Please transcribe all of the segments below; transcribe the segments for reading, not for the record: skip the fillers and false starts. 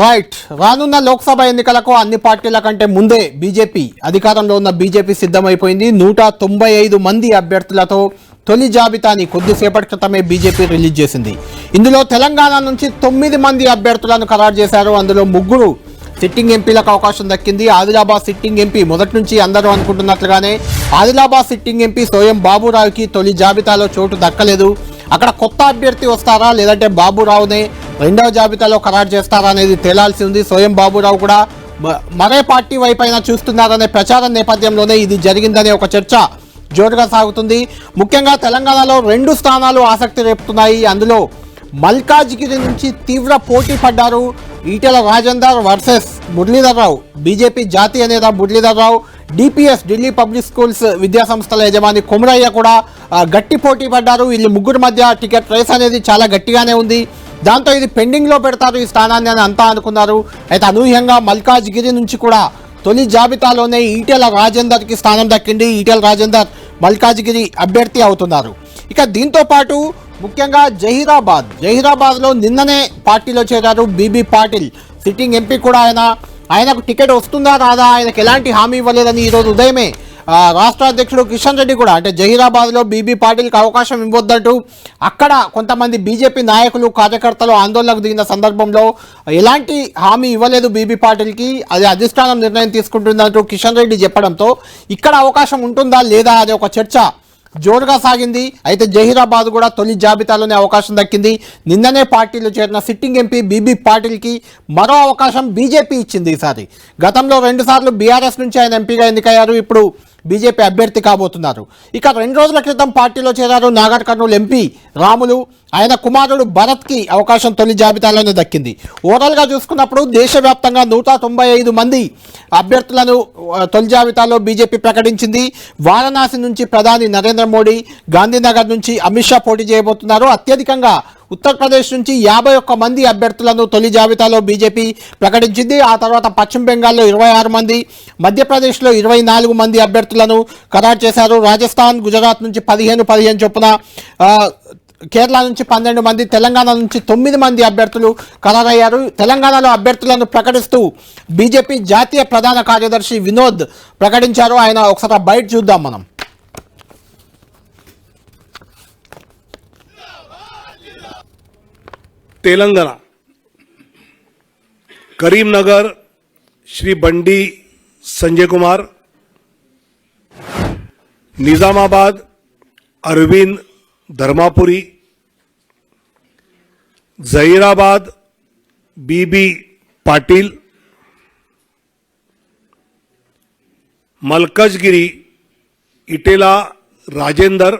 Right, రానున్న లోక్సభ ఎన్నికలకు అన్ని పార్టీల కంటే ముందే బీజేపీ అధికారంలో ఉన్న బీజేపీ సిద్ధమైపోయింది. 195 మంది అభ్యర్థులతో తొలి జాబితాని కొద్దిసేపటి క్రితమే బీజేపీ రిలీజ్ చేసింది. ఇందులో తెలంగాణ నుంచి 9 మంది అభ్యర్థులను ఖరారు చేశారు. అందులో 3 సిట్టింగ్ ఎంపీలకు అవకాశం దక్కింది. ఆదిలాబాద్ సిట్టింగ్ ఎంపీ మొదటి నుంచి అందరూ అనుకుంటున్నట్లుగానే ఆదిలాబాద్ సిట్టింగ్ ఎంపీ సోయం బాబురావుకి తొలి జాబితాలో చోటు దక్కలేదు. అక్కడ కొత్త అభ్యర్థి వస్తారా లేదంటే బాబురావునే రెండవ జాబితాలో ఖరారు చేస్తారా అనేది తేలాల్సి ఉంది. సోయం బాబురావు కూడా మరే పార్టీ వైపైనా చూస్తున్నారనే ప్రచారం నేపథ్యంలోనే ఇది జరిగిందనే ఒక చర్చ జోరుగా సాగుతుంది. ముఖ్యంగా తెలంగాణలో 2 స్థానాలు ఆసక్తి రేపుతున్నాయి. అందులో మల్కాజ్గిరి నుంచి తీవ్ర పోటీ పడ్డారు. ఈటెల రాజేందర్ వర్సెస్ మురళీధర్ రావు. బీజేపీ జాతీయ నేత Muralidhar Rao, DPS Delhi public schools విద్యాసంస్థల యజమాని కొమరయ్య కూడా గట్టి పోటీ పడ్డారు. వీళ్ళు 3 మధ్య టికెట్ రేస్ అనేది చాలా గట్టిగానే ఉంది. దాంతో ఇది పెండింగ్లో పెడతారు ఈ స్థానాన్ని అని అంతా అనుకున్నారు. అయితే అనూహ్యంగా మల్కాజ్గిరి నుంచి కూడా తొలి జాబితాలోనే ఈటెల రాజేందర్కి స్థానం దక్కింది. ఈటెల రాజేందర్ మల్కాజ్గిరి అభ్యర్థి అవుతున్నారు. ఇక దీంతో పాటు ముఖ్యంగా జహీరాబాద్లో నిన్ననే పార్టీలో చేరారు బీబీ పాటిల్. సిట్టింగ్ ఎంపీ కూడా ఆయనకు టికెట్ వస్తుందా రాదా, ఆయనకు ఎలాంటి హామీ ఇవ్వలేదని ఈరోజు ఉదయమే రాష్ట్ర అధ్యక్షుడు కిషన్ రెడ్డి కూడా అంటే జహీరాబాద్లో బీబీ పాటిల్కి అవకాశం ఇవ్వొద్దంటూ అక్కడ కొంతమంది బీజేపీ నాయకులు కార్యకర్తలు ఆందోళనకు దిగిన సందర్భంలో ఎలాంటి హామీ ఇవ్వలేదు బీబీ పాటిల్కి, అది అధిష్టానం నిర్ణయం తీసుకుంటుందంటూ కిషన్ రెడ్డి చెప్పడంతో ఇక్కడ అవకాశం ఉంటుందా లేదా అనే ఒక చర్చ జోరుగా సాగింది. అయితే జహీరాబాద్ కూడా తొలి జాబితాలోనే అవకాశం దక్కింది. నిన్ననే పార్టీలో చేరిన సిట్టింగ్ ఎంపీ బీబీ పాటిల్కి మరో అవకాశం బీజేపీ ఇచ్చింది. ఈసారి గతంలో 2 సార్లు బీఆర్ఎస్ నుంచి ఆయన ఎంపీగా ఎన్నికయ్యారు. ఇప్పుడు బీజేపీ అభ్యర్థి కాబోతున్నారు. ఇక 2 రోజుల క్రితం పార్టీలో చేరారు నాగర్ కర్నూలు ఎంపీ రాములు. ఆయన కుమారుడు భరత్కి అవకాశం తొలి జాబితాలోనే దక్కింది. ఓవరాల్గా చూసుకున్నప్పుడు దేశవ్యాప్తంగా 195 మంది అభ్యర్థులను తొలి జాబితాలో బీజేపీ ప్రకటించింది. వారణాసి నుంచి ప్రధాని నరేంద్ర మోడీ, గాంధీనగర్ నుంచి అమిత్ షా పోటీ చేయబోతున్నారు. అత్యధికంగా ఉత్తరప్రదేశ్ నుంచి 51 మంది అభ్యర్థులను తొలి జాబితాలో బీజేపీ ప్రకటించింది. ఆ తర్వాత పశ్చిమ బెంగాల్లో 26 మంది, మధ్యప్రదేశ్లో 24 మంది అభ్యర్థులను ఖరారు చేశారు. రాజస్థాన్, గుజరాత్ నుంచి 15 చొప్పున, కేరళ నుంచి 12 మంది, తెలంగాణ నుంచి 9 మంది అభ్యర్థులు ఖరారయ్యారు. తెలంగాణలో అభ్యర్థులను ప్రకటిస్తూ బీజేపీ జాతీయ ప్రధాన కార్యదర్శి వినోద్ ప్రకటించారు. ఆయన ఒకసారి బయట చూద్దాం మనం. तेलंगाना करीमनगर श्री बंडी संजय कुमार, निजामाबाद अरविंद धर्मापुरी, जहीराबाद बीबी पाटिल, मलकजगिरी इटेला राजेंदर,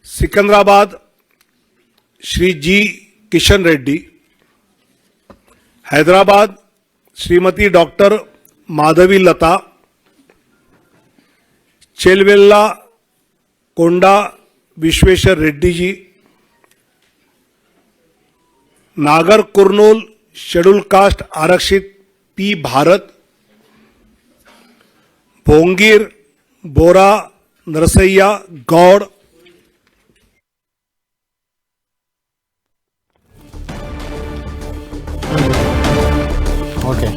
सिकंदराबाद श्री जी किशन रेड्डी, हैदराबाद श्रीमती डॉक्टर माधवी लता, चेलवेल्ला कोंडा विश्वेश्वर रेड्डी जी, नागर कुर्नूल शेड्यूल कास्ट आरक्षित पी भारत, भोंगीर बोरा नरसैया गौड़, ఓకే,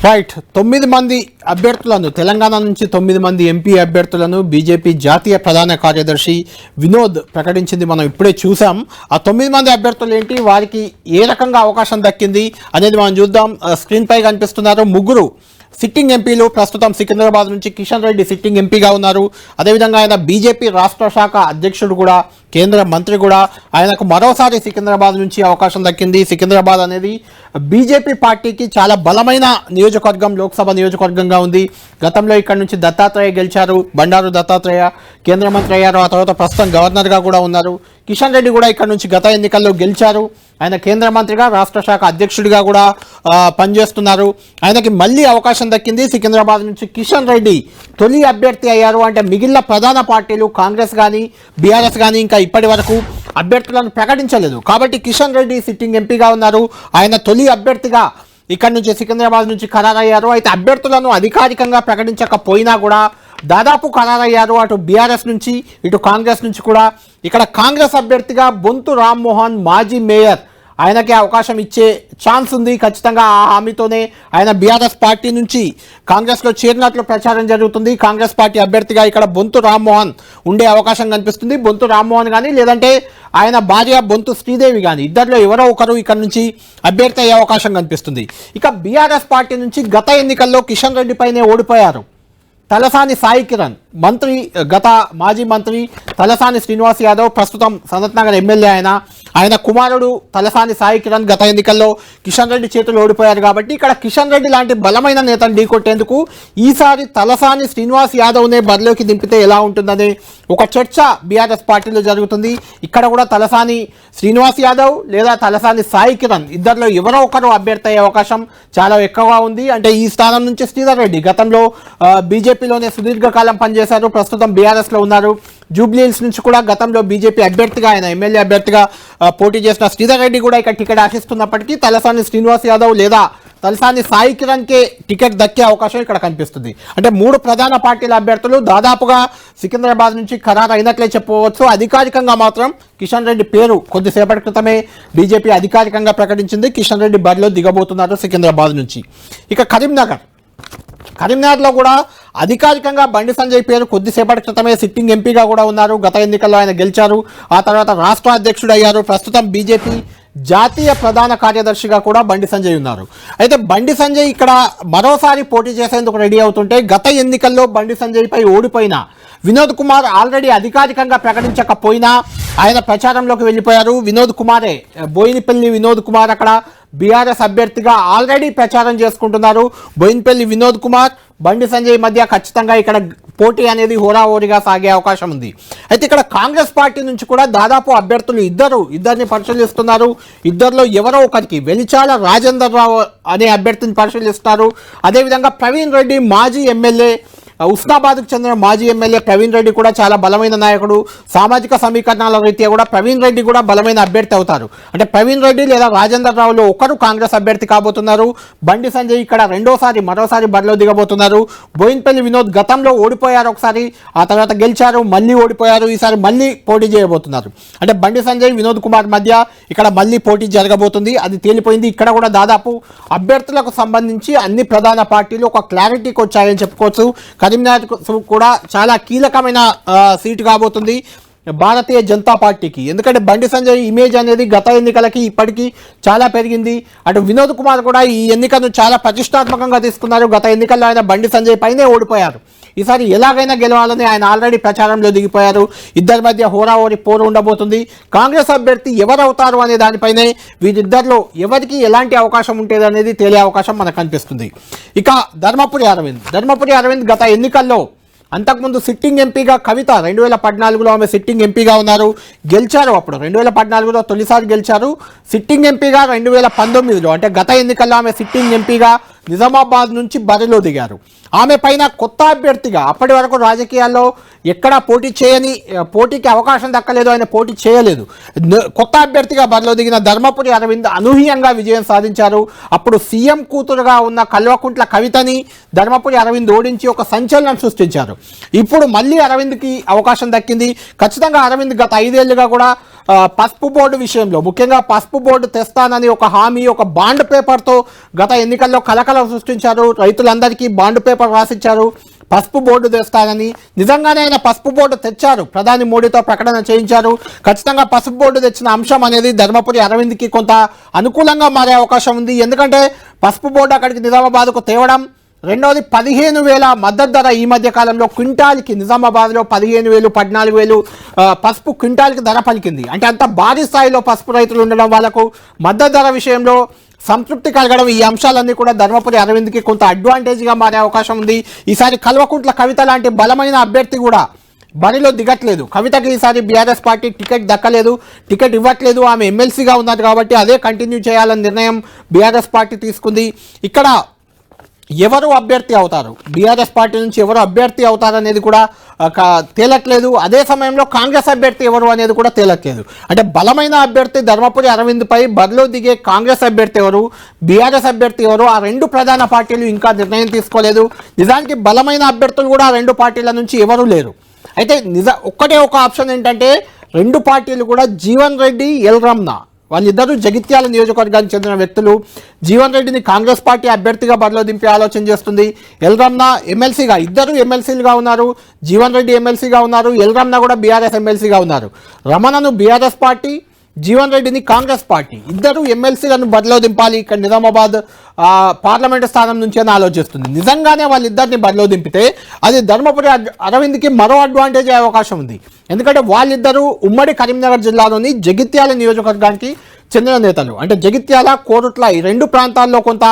రైట్. 9 మంది అభ్యర్థులను, తెలంగాణ నుంచి 9 మంది ఎంపీ అభ్యర్థులను బీజేపీ జాతీయ ప్రధాన కార్యదర్శి వినోద్ ప్రకటించింది. మనం ఇప్పుడే చూసాం. ఆ 9 మంది అభ్యర్థులు ఏంటి, వారికి ఏ రకంగా అవకాశం దక్కింది అనేది మనం చూద్దాం. స్క్రీన్ పై కనిపిస్తున్నారు 3 సిట్టింగ్ ఎంపీలు. ప్రస్తుతం సికింద్రాబాద్ నుంచి కిషన్ రెడ్డి సిట్టింగ్ ఎంపీగా ఉన్నారు. అదేవిధంగా ఆయన బీజేపీ రాష్ట్ర శాఖ అధ్యక్షుడు కూడా, కేంద్ర మంత్రి కూడా. ఆయనకు మరోసారి సికింద్రాబాద్ నుంచి అవకాశం దక్కింది. సికింద్రాబాద్ అనేది బీజేపీ పార్టీకి చాలా బలమైన నియోజకవర్గం, లోక్సభ నియోజకవర్గంగా ఉంది. గతంలో ఇక్కడ నుంచి దత్తాత్రేయ గెలిచారు. బండారు దత్తాత్రేయ కేంద్ర మంత్రి అయ్యారు. ఆ తర్వాత ప్రస్తుతం గవర్నర్గా కూడా ఉన్నారు. కిషన్ రెడ్డి కూడా ఇక్కడ నుంచి గత ఎన్నికల్లో గెలిచారు. ఆయన కేంద్ర మంత్రిగా, రాష్ట్ర శాఖ అధ్యక్షుడిగా కూడా పనిచేస్తున్నారు. ఆయనకి మళ్ళీ అవకాశం దక్కింది. సికింద్రాబాద్ నుంచి కిషన్ రెడ్డి తొలి అభ్యర్థి అయ్యారు. అంటే మిగిలిన ప్రధాన పార్టీలు కాంగ్రెస్ కానీ బీఆర్ఎస్ కానీ ఇంకా ఇప్పటి వరకు అభ్యర్థులను ప్రకటించలేదు. కాబట్టి కిషన్ రెడ్డి సిట్టింగ్ ఎంపీగా ఉన్నారు. ఆయన తొలి అభ్యర్థిగా ఇక్కడ నుంచి సికింద్రాబాద్ నుంచి ఖరారయ్యారు. అయితే అభ్యర్థులను అధికారికంగా ప్రకటించకపోయినా కూడా దాదాపు ఖరారయ్యారు. అటు బీఆర్ఎస్ నుంచి ఇటు కాంగ్రెస్ నుంచి కూడా. ఇక్కడ కాంగ్రెస్ అభ్యర్థిగా బొంతు రామ్మోహన్ మాజీ మేయర్, ఆయనకే అవకాశం ఇచ్చే ఛాన్స్ ఉంది. ఖచ్చితంగా ఆ హామీతోనే ఆయన బీఆర్ఎస్ పార్టీ నుంచి కాంగ్రెస్లో చేరినట్లు ప్రచారం జరుగుతుంది. కాంగ్రెస్ పార్టీ అభ్యర్థిగా ఇక్కడ బొంతు రామ్మోహన్ ఉండే అవకాశం కనిపిస్తుంది. బొంతు రామ్మోహన్ కానీ లేదంటే ఆయన భార్య బొంతు శ్రీదేవి కానీ ఇద్దరిలో ఎవరో ఒకరు ఇక్కడ నుంచి అభ్యర్థి అయ్యే అవకాశం కనిపిస్తుంది. ఇక బీఆర్ఎస్ పార్టీ నుంచి గత ఎన్నికల్లో కిషన్ రెడ్డి పైనే ఓడిపోయారు తలసాని సాయి కిరణ్, మంత్రి, గత మాజీ మంత్రి తలసాని శ్రీనివాస్ యాదవ్, ప్రస్తుతం సనత్ నగర్ ఎమ్మెల్యే ఆయన కుమారుడు తలసాని సాయి కిరణ్ గత ఎన్నికల్లో కిషన్ రెడ్డి చేతులు ఓడిపోయారు. కాబట్టి ఇక్కడ కిషన్ రెడ్డి లాంటి బలమైన నేతను ఢీకొట్టేందుకు ఈసారి తలసాని శ్రీనివాస్ యాదవ్నే బరిలోకి దింపితే ఎలా ఉంటుందనే ఒక చర్చ బీఆర్ఎస్ పార్టీలో జరుగుతుంది. ఇక్కడ కూడా తలసాని శ్రీనివాస్ యాదవ్ లేదా తలసాని సాయి కిరణ్ ఇద్దరిలో ఎవరో ఒకరు అభ్యర్థి అయ్యే అవకాశం చాలా ఎక్కువగా ఉంది. అంటే ఈ స్థానం నుంచి శ్రీధర్ రెడ్డి గతంలో బీజేపీలోనే సుదీర్ఘకాలం పనిచేశారు, ప్రస్తుతం బీఆర్ఎస్లో ఉన్నారు. జూబ్లీహిల్స్ నుంచి కూడా గతంలో బీజేపీ అభ్యర్థిగా ఆయన ఎమ్మెల్యే అభ్యర్థిగా పోటీ చేసిన శ్రీధర్ రెడ్డి కూడా ఇక్కడ టికెట్ ఆశిస్తున్నప్పటికీ తలసాని శ్రీనివాస్ యాదవ్ లేదా తలసాని సాయి కిరణ్కే టికెట్ దక్కే అవకాశం ఇక్కడ కనిపిస్తుంది. అంటే మూడు ప్రధాన పార్టీల అభ్యర్థులు దాదాపుగా సికింద్రాబాద్ నుంచి ఖరారు అయినట్లే చెప్పవచ్చు. అధికారికంగా మాత్రం కిషన్ రెడ్డి పేరు కొద్దిసేపటి క్రితమే బీజేపీ అధికారికంగా ప్రకటించింది. కిషన్ రెడ్డి బరిలో దిగబోతున్నారు సికింద్రాబాద్ నుంచి. ఇక కరీంనగర్లో కూడా అధికారికంగా బండి సంజయ్ పేరు కొద్దిసేపటి క్రితమే సిట్టింగ్ ఎంపీగా కూడా ఉన్నారు. గత ఎన్నికల్లో ఆయన గెలిచారు, ఆ తర్వాత రాష్ట్ర అధ్యక్షుడు అయ్యారు. ప్రస్తుతం బీజేపీ జాతీయ ప్రధాన కార్యదర్శిగా కూడా బండి సంజయ్ ఉన్నారు. అయితే బండి సంజయ్ ఇక్కడ మరోసారి పోటీ చేసేందుకు రెడీ అవుతుంటే గత ఎన్నికల్లో బండి సంజయ్ పై ఓడిపోయిన వినోద్ కుమార్ ఆల్రెడీ అధికారికంగా ప్రకటించకపోయినా ఆయన ప్రచారంలోకి వెళ్ళిపోయారు. వినోద్ కుమారే, బోయినపల్లి వినోద్ కుమార్ అక్కడ బీఆర్ఎస్ అభ్యర్థిగా ఆల్రెడీ ప్రచారం చేసుకుంటున్నారు. బోయినపల్లి వినోద్ కుమార్, బండి సంజయ్ మధ్య ఖచ్చితంగా ఇక్కడ పోటీ అనేది హోరాహోరీగా సాగే అవకాశం ఉంది. అయితే ఇక్కడ కాంగ్రెస్ పార్టీ నుంచి కూడా దాదాపు అభ్యర్థులు ఇద్దరిని పరిశీలిస్తున్నారు. ఇద్దరిలో ఎవరో ఒకరికి వెలిచాల రాజేందర్ రావు అనే అభ్యర్థిని పరిశీలిస్తున్నారు. అదేవిధంగా ప్రవీణ్ రెడ్డి మాజీ ఎమ్మెల్యే, ఉస్నాబాద్కు చెందిన మాజీ ఎమ్మెల్యే ప్రవీణ్ రెడ్డి కూడా చాలా బలమైన నాయకుడు. సామాజిక సమీకరణాల రీత్యా కూడా ప్రవీణ్ రెడ్డి కూడా బలమైన అభ్యర్థి అవుతారు. అంటే ప్రవీణ్ రెడ్డి లేదా రాజేందర్ రావులో ఒకరు కాంగ్రెస్ అభ్యర్థి కాబోతున్నారు. బండి సంజయ్ ఇక్కడ మరోసారి బరిలో దిగబోతున్నారు. బోయినపల్లి వినోద్ గతంలో ఓడిపోయారు ఒకసారి, ఆ తర్వాత గెలిచారు, మళ్ళీ ఓడిపోయారు, ఈసారి మళ్ళీ పోటీ చేయబోతున్నారు. అంటే బండి సంజయ్ వినోద్ కుమార్ మధ్య ఇక్కడ మళ్ళీ పోటీ జరగబోతుంది, అది తేలిపోయింది. ఇక్కడ కూడా దాదాపు అభ్యర్థులకు సంబంధించి అన్ని ప్రధాన పార్టీలు ఒక క్లారిటీకి వచ్చాయని చెప్పుకోవచ్చు. కరీంనగర్ కూడా చాలా కీలకమైన సీటు కాబోతుంది భారతీయ జనతా పార్టీకి. ఎందుకంటే బండి సంజయ్ ఇమేజ్ అనేది గత ఎన్నికలకి ఇప్పటికీ చాలా పెరిగింది. అటు వినోద్ కుమార్ కూడా ఈ ఎన్నికను చాలా ప్రతిష్టాత్మకంగా తీసుకున్నారు. గత ఎన్నికల్లో ఆయన బండి సంజయ్ పైనే ఓడిపోయారు. ఈసారి ఎలాగైనా గెలవాలని ఆయన ఆల్రెడీ ప్రచారంలో దిగిపోయారు. ఇద్దరి మధ్య హోరాహోరీ పోరు ఉండబోతుంది. కాంగ్రెస్ అభ్యర్థి ఎవరవుతారు అనే దానిపైనే వీరిద్దరిలో ఎవరికి ఎలాంటి అవకాశం ఉంటుంది అనేది తేలే అవకాశం మనకు కనిపిస్తుంది. ఇక ధర్మపురి అరవింద్ గత ఎన్నికల్లో అంతకుముందు సిట్టింగ్ ఎంపీగా కవిత 2014లో ఆమె సిట్టింగ్ ఎంపీగా ఉన్నారు, గెలిచారు. అప్పుడు 2014లో తొలిసారి గెలిచారు. సిట్టింగ్ ఎంపీగా 2019లో అంటే గత ఎన్నికల్లో ఆమె సిట్టింగ్ ఎంపీగా నిజామాబాద్ నుంచి బరిలో దిగారు. ఆమె పైన కొత్త అభ్యర్థిగా అప్పటి వరకు రాజకీయాల్లో ఎక్కడా పోటీకి అవకాశం దక్కలేదు, ఆయన పోటీ చేయలేదు. కొత్త అభ్యర్థిగా బరిలో దిగిన ధర్మపురి అరవింద్ అనూహ్యంగా విజయం సాధించారు. అప్పుడు సీఎం కూతురుగా ఉన్న కల్వకుంట్ల కవితని ధర్మపురి అరవింద్ ఓడించి ఒక సంచలనం సృష్టించారు. ఇప్పుడు మళ్ళీ అరవింద్కి అవకాశం దక్కింది. ఖచ్చితంగా అరవింద్ గత 5 ఏళ్లుగా కూడా పసుపు బోర్డు విషయంలో, ముఖ్యంగా పసుపు బోర్డు తెస్తానని ఒక హామీ, ఒక బాండ్ పేపర్తో గత ఎన్నికల్లో కలకలం సృష్టించారు. రైతులందరికీ బాండ్ పేపర్ రాసిచ్చారు పసుపు బోర్డు తెస్తానని. నిజంగానే ఆయన పసుపు బోర్డు తెచ్చారు, ప్రధాని మోడీతో ప్రకటన చేయించారు. ఖచ్చితంగా పసుపు బోర్డు తెచ్చిన అంశం అనేది ధర్మపురి అరవింద్కి కొంత అనుకూలంగా మారే అవకాశం ఉంది. ఎందుకంటే పసుపు బోర్డు అక్కడికి నిజామాబాద్కు తేవడం, రెండవది 15,000 మద్దతు ధర ఈ మధ్య కాలంలో క్వింటాల్కి నిజామాబాద్లో 15,000 14,000 పసుపు క్వింటాల్కి ధర పలికింది. అంటే అంత భారీ స్థాయిలో పసుపు రైతులు ఉండడం, వాళ్ళకు మద్దతు ధర విషయంలో సంతృప్తి కలగడం, ఈ అంశాలన్నీ కూడా ధర్మపురి అరవింద్కి కొంత అడ్వాంటేజ్గా మారే అవకాశం ఉంది. ఈసారి కల్వకుంట్ల కవిత లాంటి బలమైన అభ్యర్థి కూడా బరిలో దిగట్లేదు. కవితకి ఈసారి బీఆర్ఎస్ పార్టీ టికెట్ ఇవ్వట్లేదు. ఆమె ఎమ్మెల్సీగా ఉన్నారు కాబట్టి అదే కంటిన్యూ చేయాలని నిర్ణయం బీఆర్ఎస్ పార్టీ తీసుకుంది. ఇక్కడ ఎవరు అభ్యర్థి అవుతారు, బీఆర్ఎస్ పార్టీ నుంచి ఎవరు అభ్యర్థి అవుతారు అనేది కూడా తేలట్లేదు. అదే సమయంలో కాంగ్రెస్ అభ్యర్థి ఎవరు అనేది కూడా తేలట్లేదు. అంటే బలమైన అభ్యర్థి ధర్మపురి అరవింద్పై బరిలో దిగే కాంగ్రెస్ అభ్యర్థి ఎవరు, బీఆర్ఎస్ అభ్యర్థి ఎవరు, ఆ రెండు ప్రధాన పార్టీలు ఇంకా నిర్ణయం తీసుకోలేదు. నిజానికి బలమైన అభ్యర్థులు కూడా ఆ రెండు పార్టీల నుంచి ఎవరూ లేరు. అయితే ఒక్కటే ఒక ఆప్షన్ ఏంటంటే రెండు పార్టీలు కూడా జీవన్ రెడ్డి, ఎల్ రమణ వాళ్ళిద్దరూ జగిత్యాల నియోజకవర్గానికి చెందిన వ్యక్తులు. జీవన్ రెడ్డిని కాంగ్రెస్ పార్టీ అభ్యర్థిగా బరిలో దింపే ఆలోచన చేస్తుంది. ఎల్ రమణ ఎమ్మెల్సీగా, ఇద్దరు ఎమ్మెల్సీలుగా ఉన్నారు. జీవన్ రెడ్డి ఎమ్మెల్సీగా ఉన్నారు, ఎల్ రమణ కూడా బీఆర్ఎస్ ఎమ్మెల్సీగా ఉన్నారు. రమణను బీఆర్ఎస్ పార్టీ, జీవన్ రెడ్డిని కాంగ్రెస్ పార్టీ, ఇద్దరు ఎమ్మెల్సీలను బరిలో దింపాలి ఇక్కడ నిజామాబాద్ పార్లమెంటు స్థానం నుంచి అని ఆలోచిస్తుంది. నిజంగానే వాళ్ళిద్దరిని బరిలో దింపితే అది ధర్మపురి అరవింద్కి మరో అడ్వాంటేజ్ అయ్యే అవకాశం ఉంది. ఎందుకంటే వాళ్ళిద్దరూ ఉమ్మడి కరీంనగర్ జిల్లాలోని జగిత్యాల నియోజకవర్గానికి చెందిన నేతలు. అంటే జగిత్యాల, కోరుట్ల ఈ రెండు ప్రాంతాల్లో కొంత